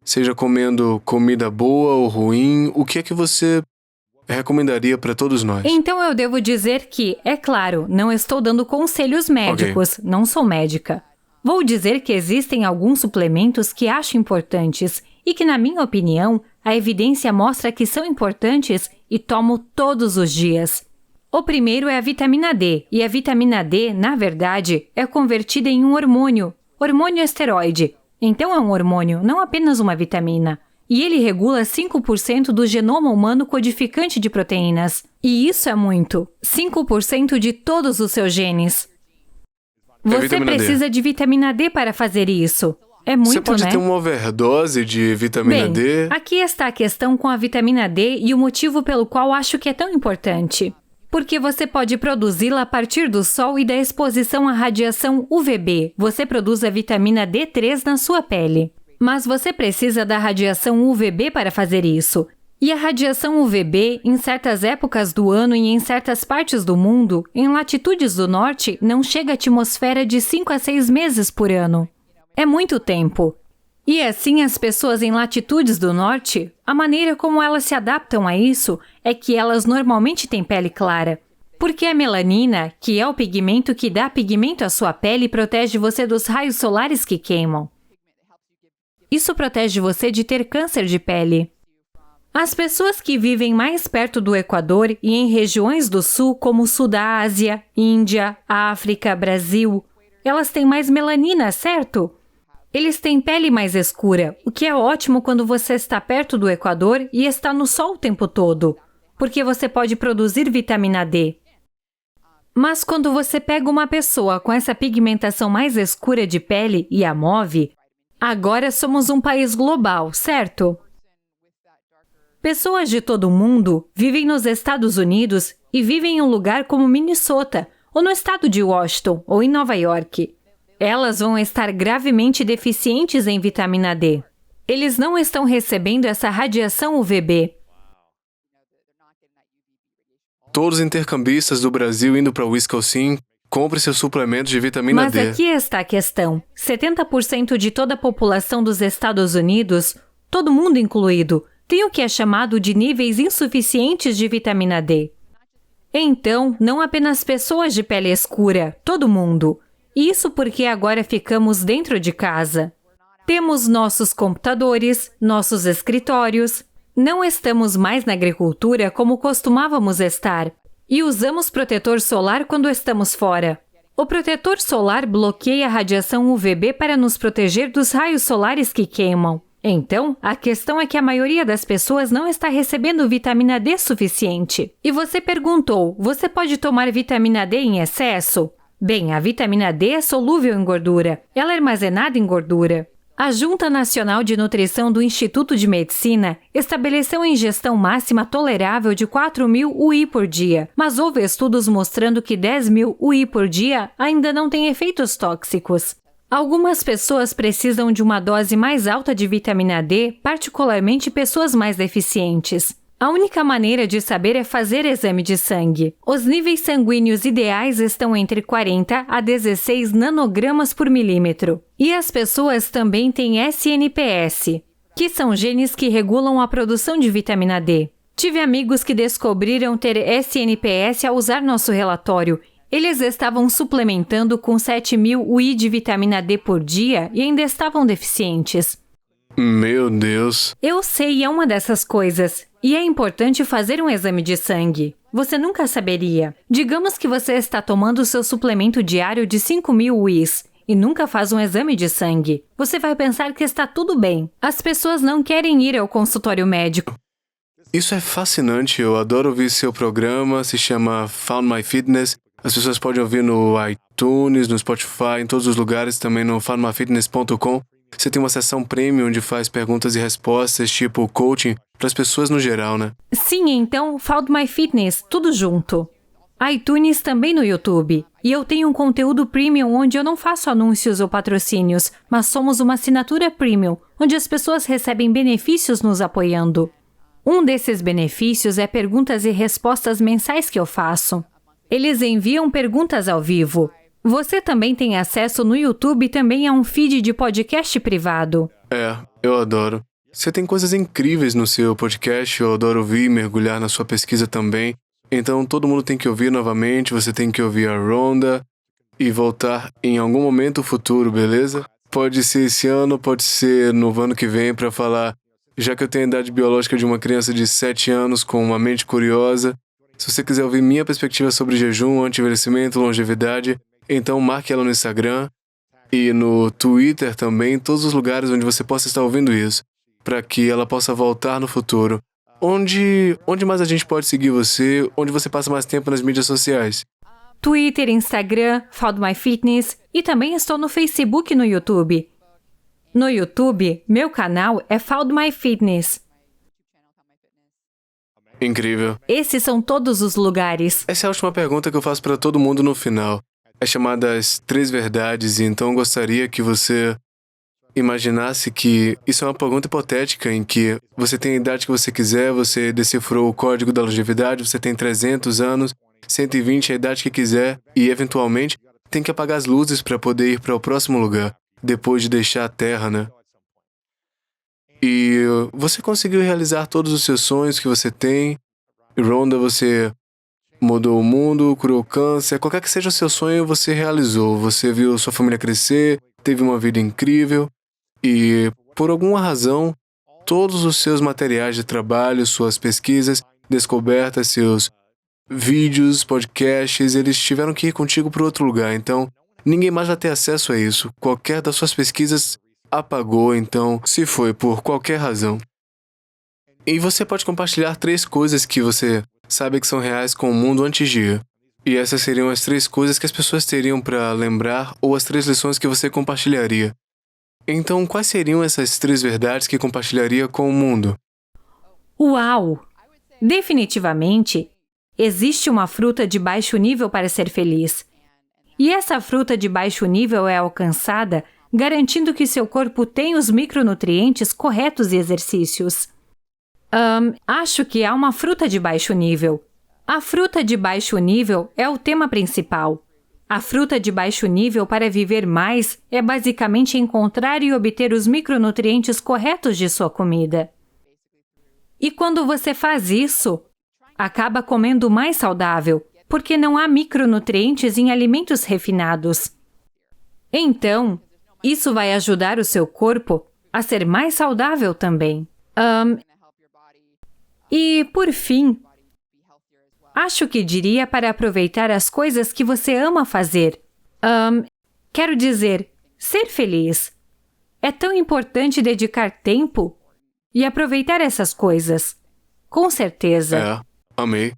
seja comendo comida boa ou ruim, o que é que você recomendaria para todos nós? Então eu devo dizer que, é claro, não estou dando conselhos médicos, não sou médica. Vou dizer que existem alguns suplementos que acho importantes e que, na minha opinião, a evidência mostra que são importantes e tomo todos os dias. O primeiro é a vitamina D, e a vitamina D, na verdade, é convertida em um hormônio esteroide. Então é um hormônio, não apenas uma vitamina. E ele regula 5% do genoma humano codificante de proteínas. E isso é muito. 5% de todos os seus genes. Você precisa de vitamina D para fazer isso. É muito, né? Você pode ter uma overdose de vitamina D? Aqui está a questão com a vitamina D e o motivo pelo qual acho que é tão importante. Porque você pode produzi-la a partir do sol e da exposição à radiação UVB. Você produz a vitamina D3 na sua pele. Mas você precisa da radiação UVB para fazer isso. E a radiação UVB, em certas épocas do ano e em certas partes do mundo, em latitudes do norte, não chega à atmosfera de 5 a 6 meses por ano. É muito tempo. E assim as pessoas em latitudes do norte, a maneira como elas se adaptam a isso é que elas normalmente têm pele clara. Porque a melanina, que é o pigmento que dá pigmento à sua pele, protege você dos raios solares que queimam. Isso protege você de ter câncer de pele. As pessoas que vivem mais perto do Equador e em regiões do sul, como o sul da Ásia, Índia, África, Brasil, elas têm mais melanina, certo? Eles têm pele mais escura, o que é ótimo quando você está perto do Equador e está no sol o tempo todo, porque você pode produzir vitamina D. Mas quando você pega uma pessoa com essa pigmentação mais escura de pele e a move, agora somos um país global, certo? Pessoas de todo o mundo vivem nos Estados Unidos e vivem em um lugar como Minnesota, ou no estado de Washington, ou em Nova York. Elas vão estar gravemente deficientes em vitamina D. Eles não estão recebendo essa radiação UVB. Todos os intercambistas do Brasil indo para Wisconsin Compre seu suplemento de vitamina Mas D. aqui está a questão. 70% de toda a população dos Estados Unidos, todo mundo incluído, tem o que é chamado de níveis insuficientes de vitamina D. Então, não apenas pessoas de pele escura, todo mundo. Isso porque agora ficamos dentro de casa. Temos nossos computadores, nossos escritórios. Não estamos mais na agricultura como costumávamos estar. E usamos protetor solar quando estamos fora. O protetor solar bloqueia a radiação UVB para nos proteger dos raios solares que queimam. Então, a questão é que a maioria das pessoas não está recebendo vitamina D suficiente. E você perguntou, você pode tomar vitamina D em excesso? Bem, a vitamina D é solúvel em gordura. Ela é armazenada em gordura. A Junta Nacional de Nutrição do Instituto de Medicina estabeleceu a ingestão máxima tolerável de 4.000 UI por dia, mas houve estudos mostrando que 10.000 UI por dia ainda não têm efeitos tóxicos. Algumas pessoas precisam de uma dose mais alta de vitamina D, particularmente pessoas mais deficientes. A única maneira de saber é fazer exame de sangue. Os níveis sanguíneos ideais estão entre 40 a 16 nanogramas por milímetro. E as pessoas também têm SNPS, que são genes que regulam a produção de vitamina D. Tive amigos que descobriram ter SNPS ao usar nosso relatório. Eles estavam suplementando com 7.000 UI de vitamina D por dia e ainda estavam deficientes. Meu Deus. Eu sei, é uma dessas coisas. E é importante fazer um exame de sangue. Você nunca saberia. Digamos que você está tomando seu suplemento diário de 5.000 UIs e nunca faz um exame de sangue. Você vai pensar que está tudo bem. As pessoas não querem ir ao consultório médico. Isso é fascinante, eu adoro ouvir seu programa, se chama Found My Fitness. As pessoas podem ouvir no iTunes, no Spotify, em todos os lugares, também no foundmyfitness.com. Você tem uma seção premium onde faz perguntas e respostas, tipo coaching, para as pessoas no geral, né? Sim, então, Found My Fitness, tudo junto. iTunes também no YouTube. E eu tenho um conteúdo premium onde eu não faço anúncios ou patrocínios, mas somos uma assinatura premium, onde as pessoas recebem benefícios nos apoiando. Um desses benefícios é perguntas e respostas mensais que eu faço. Eles enviam perguntas ao vivo. Você também tem acesso no YouTube também a um feed de podcast privado. É, eu adoro. Você tem coisas incríveis no seu podcast, eu adoro ouvir e mergulhar na sua pesquisa também. Então todo mundo tem que ouvir novamente, você tem que ouvir a Rhonda e voltar em algum momento futuro, beleza? Pode ser esse ano, pode ser no ano que vem para falar, já que eu tenho a idade biológica de uma criança de 7 anos com uma mente curiosa. Se você quiser ouvir minha perspectiva sobre jejum, anti-envelhecimento, longevidade, então marque ela no Instagram e no Twitter também, todos os lugares onde você possa estar ouvindo isso, para que ela possa voltar no futuro. Onde mais a gente pode seguir você? Onde você passa mais tempo nas mídias sociais? Twitter, Instagram, Found My Fitness e também estou no Facebook e no YouTube. No YouTube, meu canal é Found My Fitness. Incrível. Esses são todos os lugares. Essa é a última pergunta que eu faço para todo mundo no final. É chamada as 3 verdades, e então eu gostaria que você imaginasse que isso é uma pergunta hipotética em que você tem a idade que você quiser, você decifrou o código da longevidade, você tem 300 anos, 120, a idade que quiser, e eventualmente tem que apagar as luzes para poder ir para o próximo lugar, depois de deixar a Terra, né? E você conseguiu realizar todos os seus sonhos que você tem. Rhonda, você mudou o mundo, curou o câncer, qualquer que seja o seu sonho, você realizou. Você viu sua família crescer, teve uma vida incrível e, por alguma razão, todos os seus materiais de trabalho, suas pesquisas, descobertas, seus vídeos, podcasts, eles tiveram que ir contigo para outro lugar. Então, ninguém mais vai ter acesso a isso. Qualquer das suas pesquisas apagou, então, se foi por qualquer razão. E você pode compartilhar 3 coisas que você sabe que são reais com o mundo antes de ir. E essas seriam as 3 coisas que as pessoas teriam para lembrar ou as 3 lições que você compartilharia. Então, quais seriam essas 3 verdades que compartilharia com o mundo? Uau! Definitivamente, existe uma fruta de baixo nível para ser feliz. E essa fruta de baixo nível é alcançada garantindo que seu corpo tem os micronutrientes corretos e exercícios. Acho que há uma fruta de baixo nível. A fruta de baixo nível é o tema principal. A fruta de baixo nível para viver mais é basicamente encontrar e obter os micronutrientes corretos de sua comida. E quando você faz isso, acaba comendo mais saudável, porque não há micronutrientes em alimentos refinados. Então, isso vai ajudar o seu corpo a ser mais saudável também. E, por fim, acho que diria para aproveitar as coisas que você ama fazer. Quero dizer, ser feliz. É tão importante dedicar tempo e aproveitar essas coisas. Com certeza. Amei.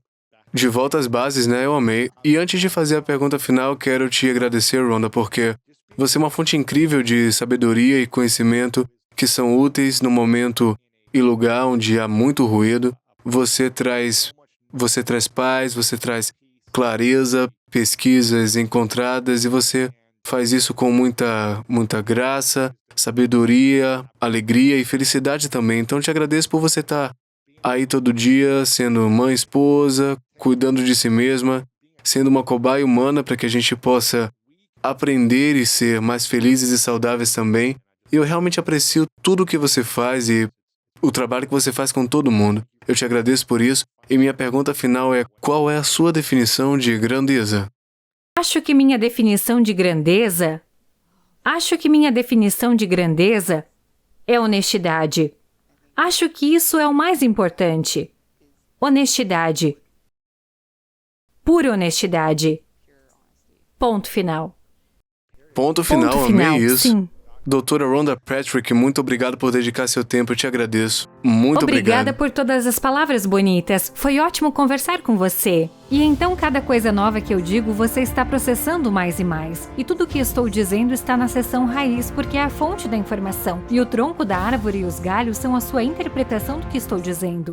De volta às bases, né? Eu amei. E antes de fazer a pergunta final, quero te agradecer, Rhonda, porque você é uma fonte incrível de sabedoria e conhecimento que são úteis no momento e lugar onde há muito ruído. Você traz paz, você traz clareza, pesquisas encontradas e você faz isso com muita graça, sabedoria, alegria e felicidade também. Então, te agradeço por você estar aí todo dia, sendo mãe, esposa, cuidando de si mesma, sendo uma cobaia humana para que a gente possa aprender e ser mais felizes e saudáveis também. E eu realmente aprecio tudo o que você faz e o trabalho que você faz com todo mundo. Eu te agradeço por isso. E minha pergunta final é: qual é a sua definição de grandeza? Acho que minha definição de grandeza é honestidade. Acho que isso é o mais importante. Honestidade. Pura honestidade. Ponto final. Ponto final, Ponto final, amei isso. sim. Doutora Rhonda Patrick, muito obrigado por dedicar seu tempo, eu te agradeço. Muito Obrigada obrigado. por todas as palavras bonitas. Foi ótimo conversar com você. E então, cada coisa nova que eu digo, você está processando mais e mais. E tudo o que estou dizendo está na seção raiz, porque é a fonte da informação. E o tronco da árvore e os galhos são a sua interpretação do que estou dizendo.